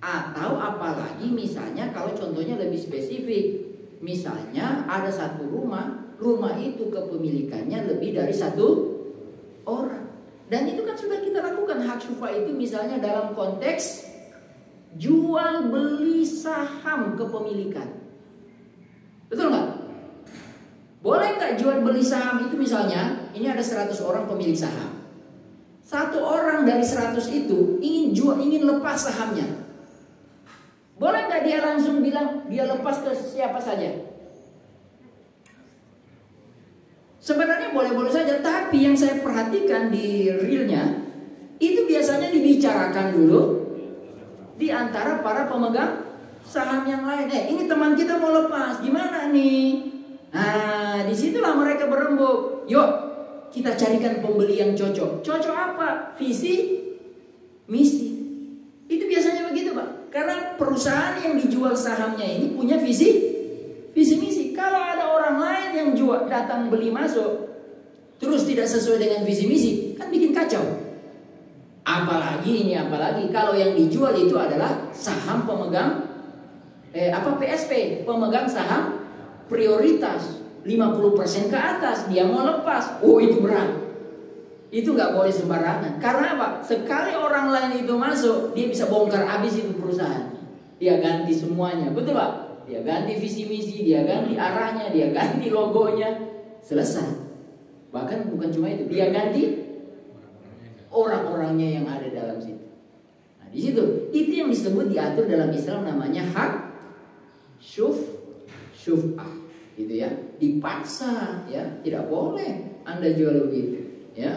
Atau apalagi misalnya kalau contohnya lebih spesifik. Misalnya ada satu rumah itu kepemilikannya lebih dari satu orang. Dan itu kan sudah kita lakukan hak syuf'ah itu misalnya dalam konteks jual beli saham kepemilikan. Betul nggak? Boleh nggak jual beli saham itu misalnya ini ada 100 orang pemilik saham. Satu orang dari 100 itu ingin lepas sahamnya. Boleh nggak dia langsung bilang dia lepas ke siapa saja? Sebenarnya boleh-boleh saja, tapi yang saya perhatikan di realnya itu biasanya dibicarakan dulu di antara para pemegang saham yang lain. Ini teman kita mau lepas, gimana nih? Nah, disitulah mereka berembuk. Yuk, kita carikan pembeli yang cocok. Cocok apa? Visi misi. Itu biasanya begitu, Pak. Karena perusahaan yang dijual sahamnya ini punya visi misi. Kalau ada orang lain yang datang beli masuk terus tidak sesuai dengan visi misi, kan bikin kacau. Apalagi kalau yang dijual itu adalah saham pemegang PSP, pemegang saham prioritas 50% ke atas, dia mau lepas. Oh, itu berat. Itu nggak boleh sembarangan. Karena apa? Sekali orang lain itu masuk, dia bisa bongkar habis itu perusahaan. Dia ganti semuanya, betul Pak? Dia ganti visi misi, dia ganti arahnya, dia ganti logonya, selesai. Bahkan bukan cuma itu, dia ganti orang-orangnya yang ada dalam situ. Nah, di situ itu yang disebut diatur dalam Islam namanya hak syuf'ah, gitu ya. Dipaksa, ya, tidak boleh Anda jual begitu, ya.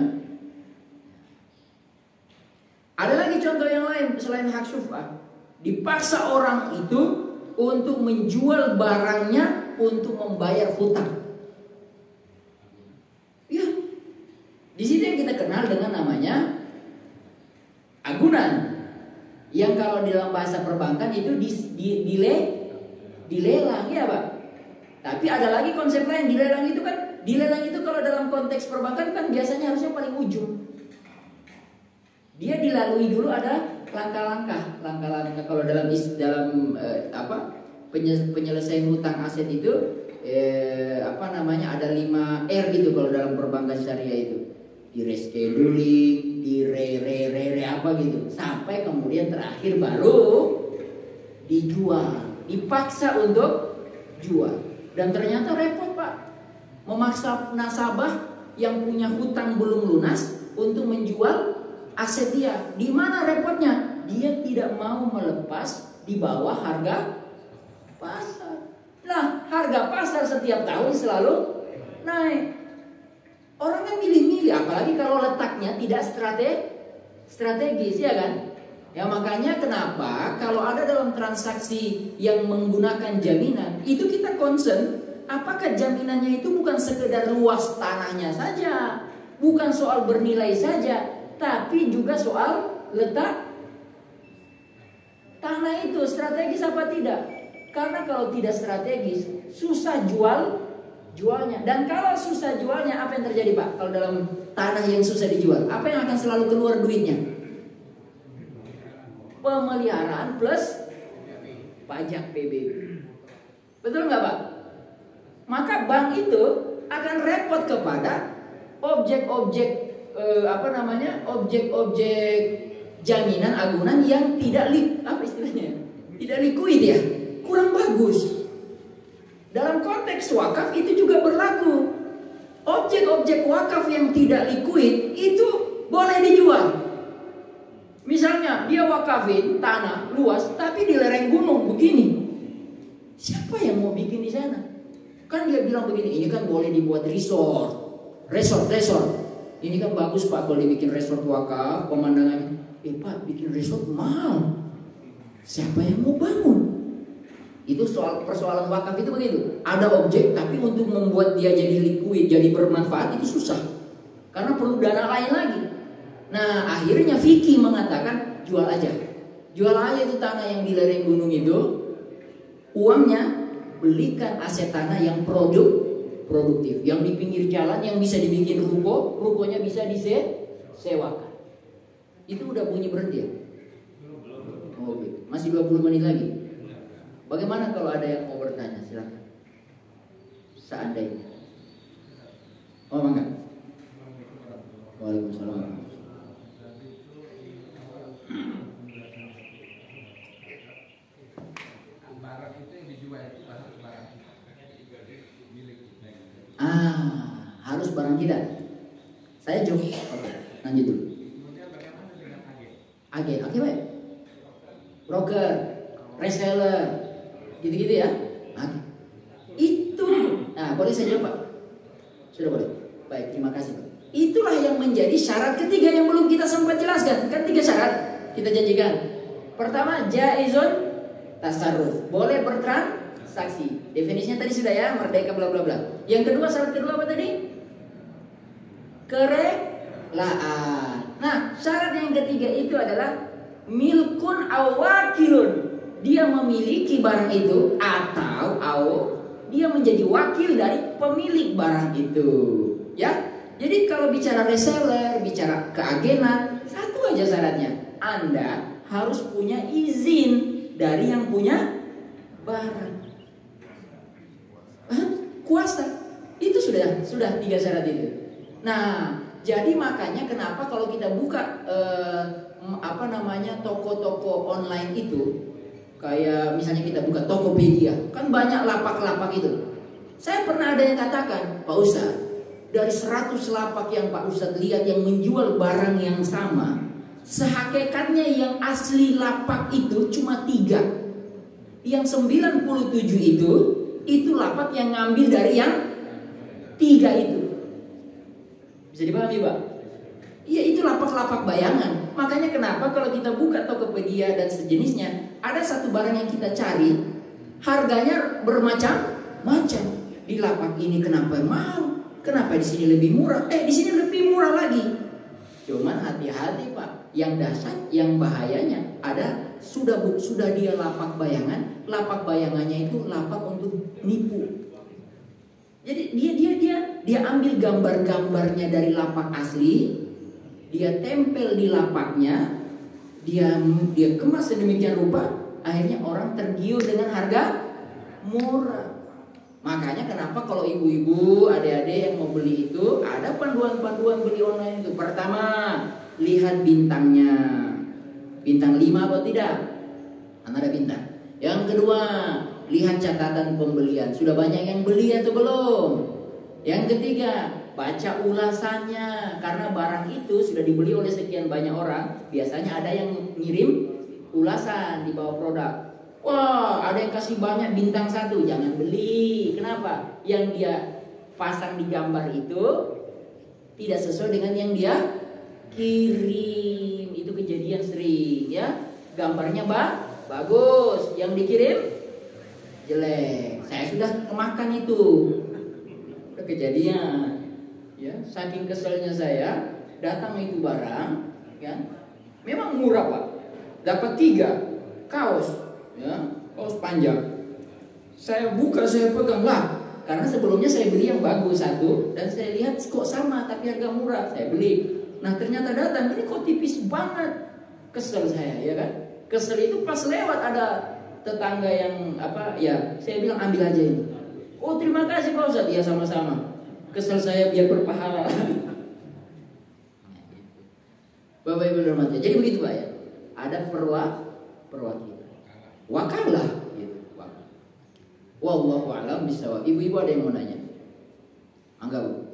Ada lagi contoh yang lain selain hak syuf'ah. Dipaksa orang itu untuk menjual barangnya untuk membayar hutang. Ya, di situ yang kita kenal dengan namanya agunan. Yang kalau di dalam bahasa perbankan itu dilelang, ya Pak. Tapi ada lagi konsep lain, dilelang itu kalau dalam konteks perbankan kan biasanya harusnya paling ujung. Dia dilalui dulu ada langkah-langkah kalau dalam penyelesaian hutang aset itu ada 5 R gitu kalau dalam perbankan syariah itu. Di rescheduling, di apa gitu, sampai kemudian terakhir baru dijual, dipaksa untuk jual. Dan ternyata repot Pak, memaksa nasabah yang punya hutang belum lunas untuk menjual aset dia. Di mana repotnya? Dia tidak mau melepas di bawah harga pasar. Nah, harga pasar setiap tahun selalu naik. Orang kan milih-milih, apalagi kalau letaknya tidak strategis, ya kan? Ya makanya kenapa kalau ada dalam transaksi yang menggunakan jaminan, itu kita concern apakah jaminannya itu bukan sekedar luas tanahnya saja, bukan soal bernilai saja, tapi juga soal letak tanah itu strategis apa tidak. Karena kalau tidak strategis, susah jualnya. Dan kalau susah jualnya, apa yang terjadi Pak? Kalau dalam tanah yang susah dijual, apa yang akan selalu keluar duitnya? Pemeliharaan plus pajak PBB. Betul nggak Pak? Maka bank itu akan repot kepada objek-objek objek-objek jaminan agunan yang tidak tidak likuid, ya, kurang bagus. Dalam konteks wakaf itu juga berlaku. Objek-objek wakaf yang tidak likuid itu boleh dijual. Misalnya dia wakafin tanah luas tapi di lereng gunung begini. Siapa yang mau bikin di sana? Kan dia bilang begini, ini kan boleh dibuat resort. Ini kan bagus Pak kalau dibikin resort wakaf, pemandangannya. Pak, bikin resort mahal. Siapa yang mau bangun? Itu persoalan wakaf itu begitu. Ada objek tapi untuk membuat dia jadi liquid, jadi bermanfaat itu susah. Karena perlu dana lain lagi. Nah, akhirnya Vicky mengatakan jual aja itu tanah yang di lereng gunung itu. Uangnya belikan aset tanah yang produktif, yang di pinggir jalan, yang bisa dibikin rukonya bisa disewakan. Itu udah bunyi berhenti ya? Oh, gitu. Masih 20 menit lagi. Bagaimana kalau ada yang mau bertanya? Silakan. Seandainya. Oh, mangga. Waalaikumsalam. Barang itu yang dijual itu barang milik kita. Harus barang kita. Saya jawab. Oke, lanjut dulu. Kemudian bagaimana dengan Agen, oke baik. Broker, reseller, gitu-gitu ya. Oke. Itu, boleh saya jawab Pak? Sudah boleh. Baik, terima kasih Pak. Itulah yang menjadi syarat ketiga yang belum kita sempat jelaskan. Kan 3 syarat kita janjikan. Pertama, jaizun tasarruf, boleh bertransaksi. Definisinya tadi sudah ya, merdeka bla bla bla. Yang kedua, syarat kedua apa tadi? Kerelaan. Nah, syarat yang ketiga itu adalah milkun awakilun. Dia memiliki barang itu atau dia menjadi wakil dari pemilik barang itu. Ya. Jadi kalau bicara reseller, bicara keagenan, satu aja syaratnya. Anda harus punya izin dari yang punya barang. Kuasa. Itu sudah 3 syarat itu. Nah, jadi makanya kenapa kalau kita buka toko-toko online itu, kayak misalnya kita buka Tokopedia, kan banyak lapak-lapak itu. Saya pernah ada yang katakan, Pak Ustadz, dari 100 lapak yang Pak Ustadz lihat yang menjual barang yang sama, sehakikatnya yang asli lapak itu cuma 3. Yang 97 itu lapak yang ngambil dari yang 3 itu. Bisa dipahami, Pak? Iya, itu lapak-lapak bayangan. Makanya kenapa kalau kita buka Tokopedia dan sejenisnya, ada satu barang yang kita cari, harganya bermacam-macam. Di lapak ini kenapa mahal? Kenapa di sini lebih murah? Di sini lebih murah lagi. Cuman hati-hati, Pak. Yang dahsyat, yang bahayanya ada sudah dia lapak bayangan. Lapak bayangannya itu lapak untuk nipu. Jadi dia ambil gambar-gambarnya dari lapak asli, dia tempel di lapaknya, dia kemas sedemikian rupa, akhirnya orang tergiur dengan harga murah. Makanya kenapa kalau ibu-ibu, adik-adik yang mau beli itu, ada panduan-panduan beli online itu. Pertama, lihat bintangnya. Bintang 5 atau tidak? Kan ada bintang. Yang kedua, lihat catatan pembelian. Sudah banyak yang beli atau belum? Yang ketiga, baca ulasannya. Karena barang itu sudah dibeli oleh sekian banyak orang. Biasanya ada yang ngirim ulasan di bawah produk. Wah, ada yang kasih banyak bintang 1, jangan beli. Kenapa? Yang dia pasang di gambar itu tidak sesuai dengan yang dia kirim. Itu kejadian sering, ya. Gambarnya bagus, yang dikirim jelek. Saya sudah kemakan itu. Udah kejadian. Ya, saking keselnya saya, datang itu barang, kan? Memang murah, Pak. Dapat 3 kaos. Ya, kaos panjang. Saya buka, saya pegang lah. Karena sebelumnya saya beli yang bagus 1, dan saya lihat kok sama tapi harga murah. Saya beli. Nah, ternyata datang ini kok tipis banget. Kesel saya, ya kan? Kesel itu pas lewat ada tetangga yang saya bilang ambil aja ini. Oh, terima kasih Pak Ustadz. Ya, sama-sama. Kesel saya biar berpahala. Bapak Ibu hormati. Jadi begitu, Pak, ya. Ada perwakilan. Wakalah gitu. Wallahu a'lam bishawab. Ibu-ibu ada yang mau nanya? Angga, Bu.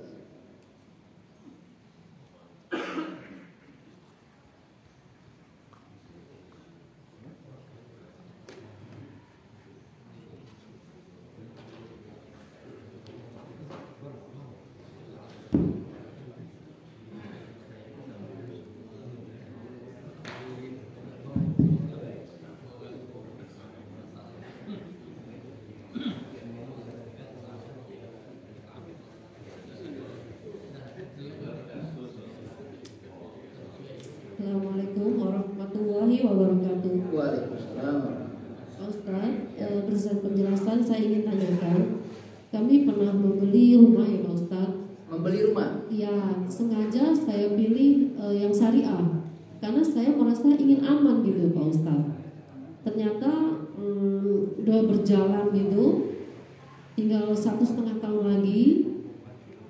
Assalamualaikum warahmatullahi wabarakatuh. Waalaikumsalam. Pak Ustaz, berdasarkan penjelasan saya ingin tanyakan, kami pernah membeli rumah ya Pak Ustaz. Membeli rumah? Ya, sengaja saya pilih yang syariah karena saya merasa ingin aman gitu Pak Ustaz. Ternyata udah berjalan gitu, tinggal 1,5 tahun lagi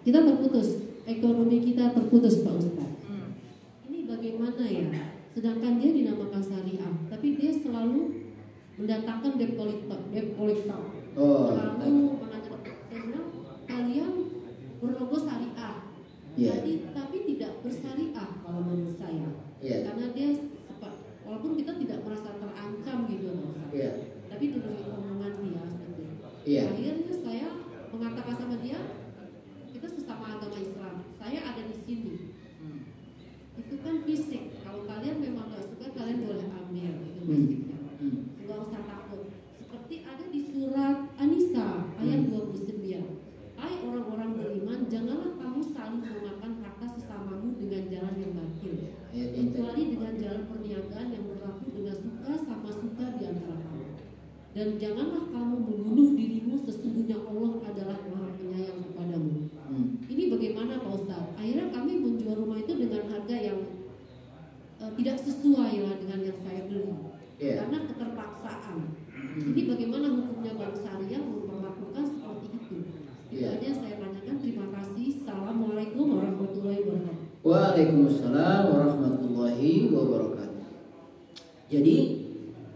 kita terputus, ekonomi kita terputus Pak Ustaz. Bagaimana ya? Sedangkan dia dinamakan syariah, tapi dia selalu mendatangkan debt collector. Selalu mengajak, saya bilang kalian berlogo syariah, tapi tidak bersyariah kalau menurut saya. Karena dia walaupun kita tidak merasa terancam gitu, tapi dari omongan dia seperti itu. Akhirnya saya mengatakan sama dia, kita sesama agama Islam, saya ada di sini. Itu kan fisik. Kalau kalian memang gak suka, kalian boleh ambil. Itu fisiknya. Gak usah takut. Seperti ada di surat An-Nisa ayat 29. Hai orang-orang beriman, janganlah kamu saling memakan harta sesamamu dengan jalan yang batil. dan janganlah kamu membunuh dirimu, sesungguhnya Allah adalah Maha Penyayang kepadamu. Ini bagaimana Pak Ustadz? Akhirnya kami menjual rumah itu dengan harga yang tidak sesuai lah dengan yang saya beli, karena keterpaksaan. Ini bagaimana hukumnya Bank Syariah memperlakukan seperti itu? Itu aja saya tanyakan. Terima kasih. Assalamualaikum warahmatullahi wabarakatuh. Waalaikumsalam warahmatullahi wabarakatuh. Jadi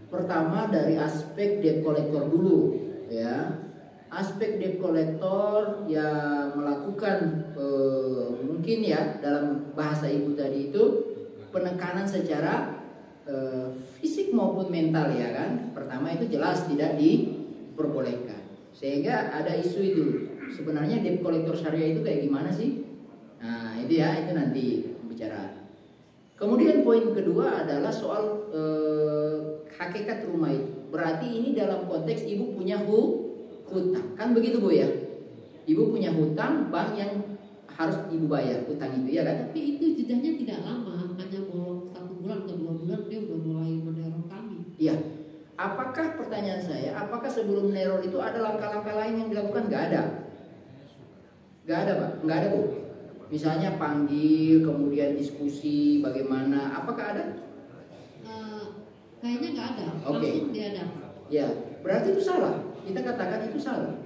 pertama dari aspek debt collector dulu, ya. Aspek debt collector yang melakukan mungkin ya dalam bahasa ibu tadi itu penekanan secara fisik maupun mental, ya kan. Pertama itu jelas tidak diperbolehkan. Sehingga ada isu itu, sebenarnya debt collector syariah itu kayak gimana sih? Nah itu ya, itu nanti pembicaraan. Kemudian poin kedua adalah soal hakikat rumah itu. Berarti ini dalam konteks ibu punya hutang, kan begitu Bu ya? Ibu punya hutang, bank yang harus ibu bayar hutang itu, ya kan? Tapi itu jedahnya tidak lama, hanya bolong 1 bulan atau 2 bulan dia udah mulai meneror kami. Iya. Apakah, pertanyaan saya, apakah sebelum meneror itu ada langkah-langkah lain yang dilakukan? Nggak ada. Nggak ada Pak, nggak ada Bu. Misalnya panggil, kemudian diskusi, bagaimana? Apakah ada? Kayaknya nggak ada. Oke. Langsung dia ada. Ya, berarti itu salah. Kita katakan itu salah.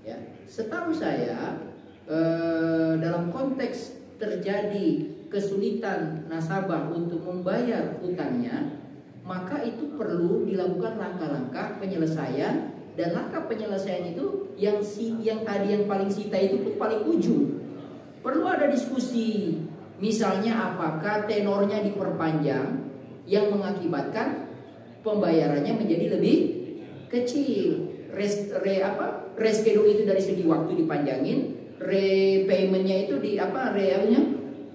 Ya, setahu saya dalam konteks terjadi kesulitan nasabah untuk membayar hutangnya, maka itu perlu dilakukan langkah-langkah penyelesaian, dan langkah penyelesaian itu yang tadi yang paling sita itu pun paling ujung. Perlu ada diskusi, misalnya apakah tenornya diperpanjang yang mengakibatkan pembayarannya menjadi lebih kecil. Reschedule itu dari segi waktu dipanjangin, repaymentnya itu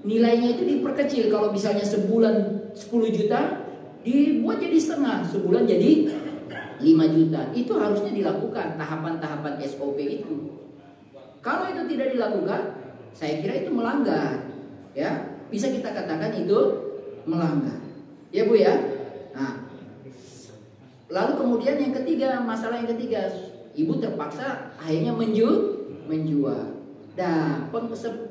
nilainya itu diperkecil. Kalau misalnya sebulan 10 juta dibuat jadi setengah, sebulan jadi 5 juta. Itu harusnya dilakukan tahapan-tahapan SOP itu. Kalau itu tidak dilakukan, saya kira itu melanggar. Ya, bisa kita katakan itu melanggar. Ya Bu ya. Nah, lalu kemudian yang ketiga, masalah yang ketiga, ibu terpaksa akhirnya menjual. Nah,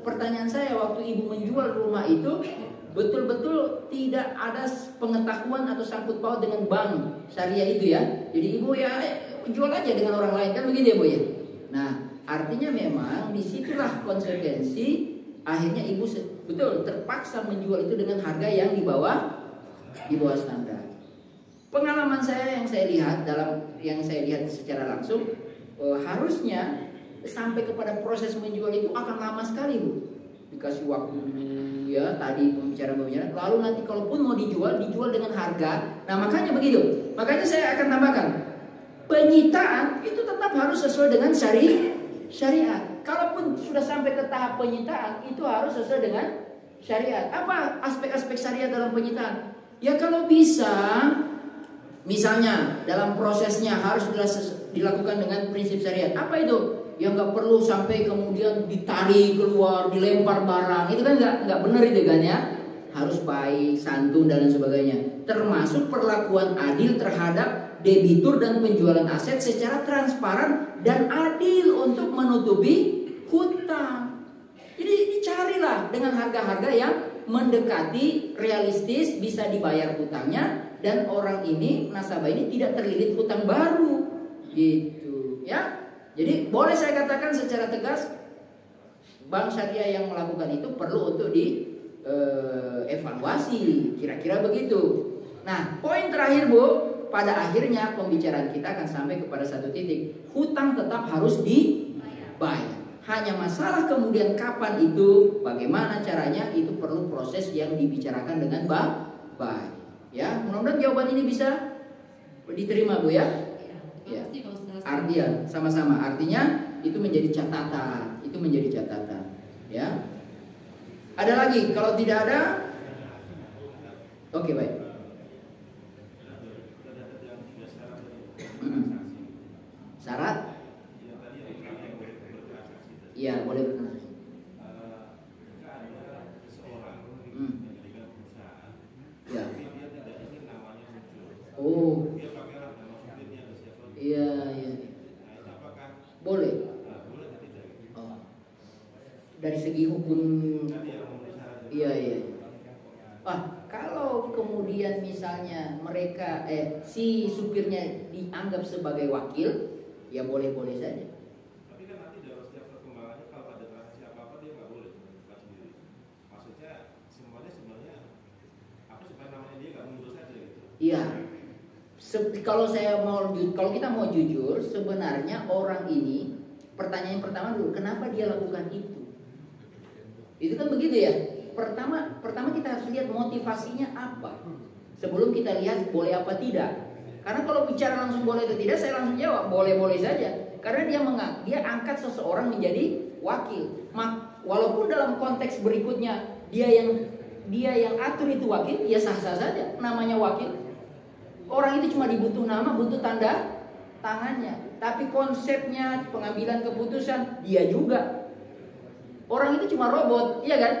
pertanyaan saya, waktu ibu menjual rumah itu betul-betul tidak ada pengetahuan atau sangkut paut dengan bank syariah itu ya. Jadi ibu ya jual aja dengan orang lain, kan begitu ya Bu ya. Nah, artinya memang disitulah konsekuensi, akhirnya ibu betul terpaksa menjual itu dengan harga yang di bawah standar. Pengalaman saya yang saya lihat secara langsung, harusnya sampai kepada proses menjual itu akan lama sekali Bu. Dikasih waktu ya, tadi pembicaraan, lalu nanti kalaupun mau dijual dengan harga. Nah makanya begitu. Makanya saya akan tambahkan, penyitaan itu tetap harus sesuai dengan syariat. Kalaupun sudah sampai ke tahap penyitaan, itu harus sesuai dengan syariat. Apa aspek-aspek syariat dalam penyitaan? Ya kalau bisa, misalnya dalam prosesnya harus dilakukan dengan prinsip syariat. Apa itu? Yang nggak perlu sampai kemudian ditarik keluar, dilempar barang. Itu kan nggak benar itu kan ya. Harus baik, santun dan lain sebagainya. Termasuk perlakuan adil terhadap debitur dan penjualan aset secara transparan dan adil untuk menutupi hutang. Jadi dicarilah dengan harga-harga yang mendekati realistis, bisa dibayar hutangnya, dan orang ini, nasabah ini tidak terlilit hutang baru gitu ya. Jadi boleh saya katakan secara tegas, bank syariah yang melakukan itu perlu untuk dievaluasi, kira-kira begitu. Nah, poin terakhir Bu, pada akhirnya pembicaraan kita akan sampai kepada satu titik, hutang tetap harus dibayar. Hanya masalah kemudian kapan itu, bagaimana caranya, itu perlu proses yang dibicarakan dengan baik. Ya, mudah-mudahan jawaban ini bisa diterima Bu ya. Ya. Artinya sama-sama, artinya itu menjadi catatan, ya. Ada lagi? Kalau tidak ada, oke baik. Syarat? Iya, boleh berkenan. Ya. Oh. Iya. Boleh. Oh. Dari segi hukum, iya. Kalau kemudian misalnya mereka si supirnya dianggap sebagai wakil, ya boleh-boleh saja. Tapi kan nanti dalam setiap perkembangannya kalau ada transaksi apa-apa dia nggak boleh buka sendiri. Maksudnya semuanya sebenarnya apa supaya namanya dia nggak mundur saja gitu. Iya. Kalau kita mau jujur, sebenarnya orang ini pertanyaan pertama dulu, kenapa dia lakukan itu? Itu kan begitu ya. Pertama kita harus lihat motivasinya apa. Sebelum kita lihat boleh apa tidak. Karena kalau bicara langsung boleh atau tidak, saya langsung jawab boleh-boleh saja. Karena dia angkat seseorang menjadi wakil. Walaupun dalam konteks berikutnya dia yang atur itu wakil, ya sah-sah saja. Namanya wakil. Orang itu cuma dibutuh nama, butuh tanda tangannya. Tapi konsepnya pengambilan keputusan dia juga. Orang itu cuma robot, iya kan?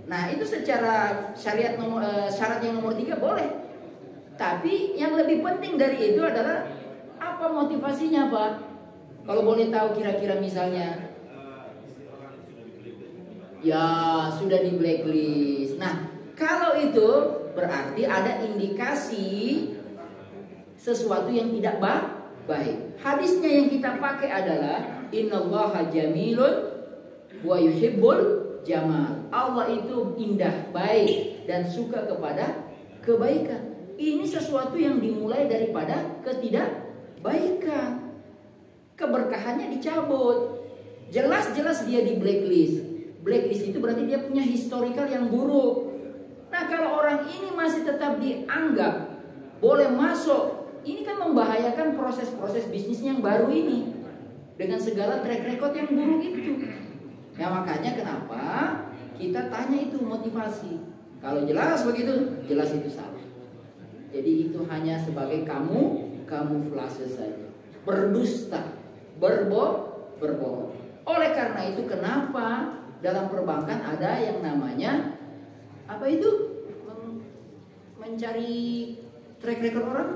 Nah itu secara syarat yang nomor 3 boleh. Tapi yang lebih penting dari itu adalah apa motivasinya Pak? Kalau boleh tahu kira-kira misalnya, ya sudah di blacklist. Nah kalau itu berarti ada indikasi sesuatu yang tidak baik. Hadisnya yang kita pakai adalah innallaha jamilun wa yuhibbul jamal. Allah itu indah, baik dan suka kepada kebaikan. Ini sesuatu yang dimulai daripada ketidakbaikan. Keberkahannya dicabut. Jelas-jelas dia di blacklist. Blacklist itu berarti dia punya historical yang buruk. Nah kalau orang ini masih tetap dianggap boleh masuk, ini kan membahayakan proses-proses bisnis yang baru ini dengan segala track record yang buruk itu. Nah makanya kenapa kita tanya itu motivasi. Kalau jelas begitu, jelas itu salah. Jadi itu hanya sebagai kamuflase saja, berdusta, berbohong. Oleh karena itu kenapa dalam perbankan ada yang namanya apa itu mencari track record orang,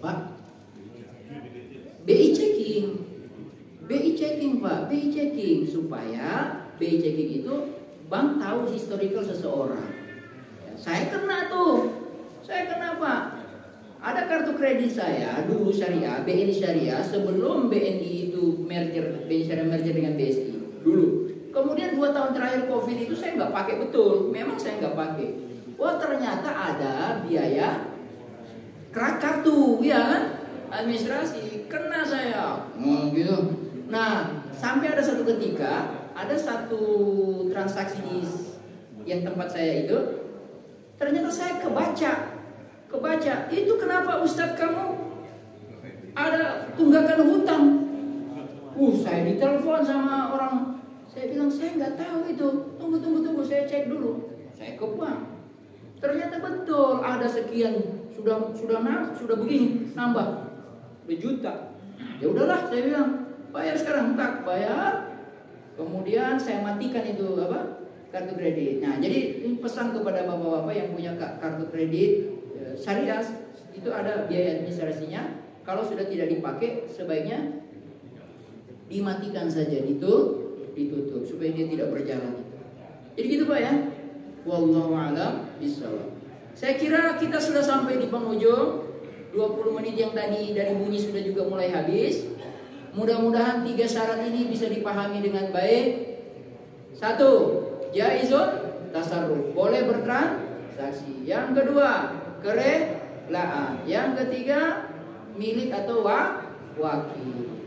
Pak? BI checking Pak, BI checking supaya BI checking itu bank tahu historical seseorang. Saya kena Pak. Ada kartu kredit saya dulu syariah, BNI syariah sebelum BNI itu BNI syariah merger dengan BSI dulu. Kemudian 2 tahun terakhir COVID itu saya nggak pakai betul, memang saya nggak pakai. Wah ternyata ada biaya kartu, ya kan? Administrasi kena saya, gitu. Nah sampai ada satu ketika ada satu transaksi yang tempat saya itu, ternyata saya kebaca itu kenapa Ustadz kamu ada tunggakan hutang. Saya ditelepon sama orang, saya bilang saya nggak tahu itu, tunggu saya cek dulu. Saya ke bank, ternyata betul ada sekian, sudah begini nambah berjuta. Ya udahlah saya bilang bayar sekarang, tak bayar. Kemudian saya matikan itu kartu kredit. Nah jadi pesan kepada bapak-bapak yang punya kartu kredit syariah itu ada biaya administrasinya. Kalau sudah tidak dipakai sebaiknya dimatikan saja, ditutup supaya dia tidak berjalan. Jadi gitu Pak ya. Wallahu a'lam bishawab. Saya kira kita sudah sampai di penghujung. 20 menit yang tadi dari bunyi sudah juga mulai habis. Mudah-mudahan 3 syarat ini bisa dipahami dengan baik. 1. Jaizun tasarruf, boleh bertransaksi. Yang kedua, kerelaan. Yang ketiga, milik atau wakil.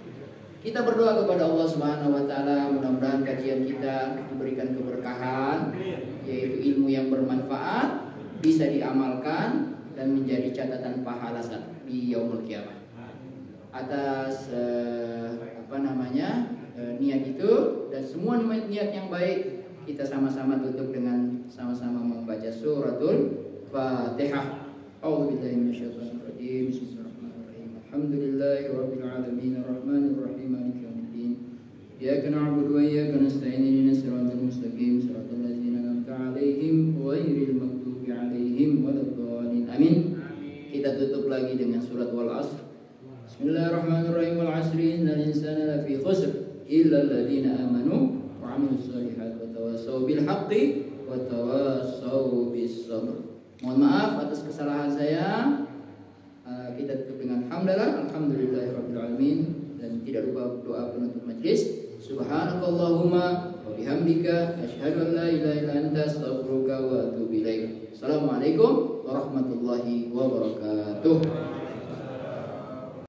Kita berdoa kepada Allah Subhanahu wa taala, mudah-mudahan kajian kita diberikan keberkahan, yaitu ilmu yang bermanfaat, bisa diamalkan dan menjadi catatan pahala di yaumul qiyamah. Atas niat itu dan semua niat yang baik, kita sama-sama tutup dengan sama-sama membaca suratul Fatihah. A'udzubillahi minasyaitonir rajim. Bismillahirrahmanirrahim. Alhamdulillahirabbil alamin arrahmanir rahim maliki yaumiddin. Iyyaka na'budu wa iyyaka nasta'in ihdinas siratal mustaqim siratal ladzina an'amta 'alaihim ghairil maghdubi 'alaihim waladdallin. Amin. Kita tutup lagi dengan surat Wal Asr. Bismillahirrahmanirrahim. Wal 'asri innal insana lafi khusr illa alladziina aamanu wa 'amilus shalihaati wa tawassaw bil haqqi wa tawassaw bis sabr. Mohon maaf atas kesalahan saya. Kita tutup dengan alhamdulillahirabbil alamin, dan tidak lupa doa penutup majelis. Subhanakallahumma wa bihamdika asyhadu an la ilaha illa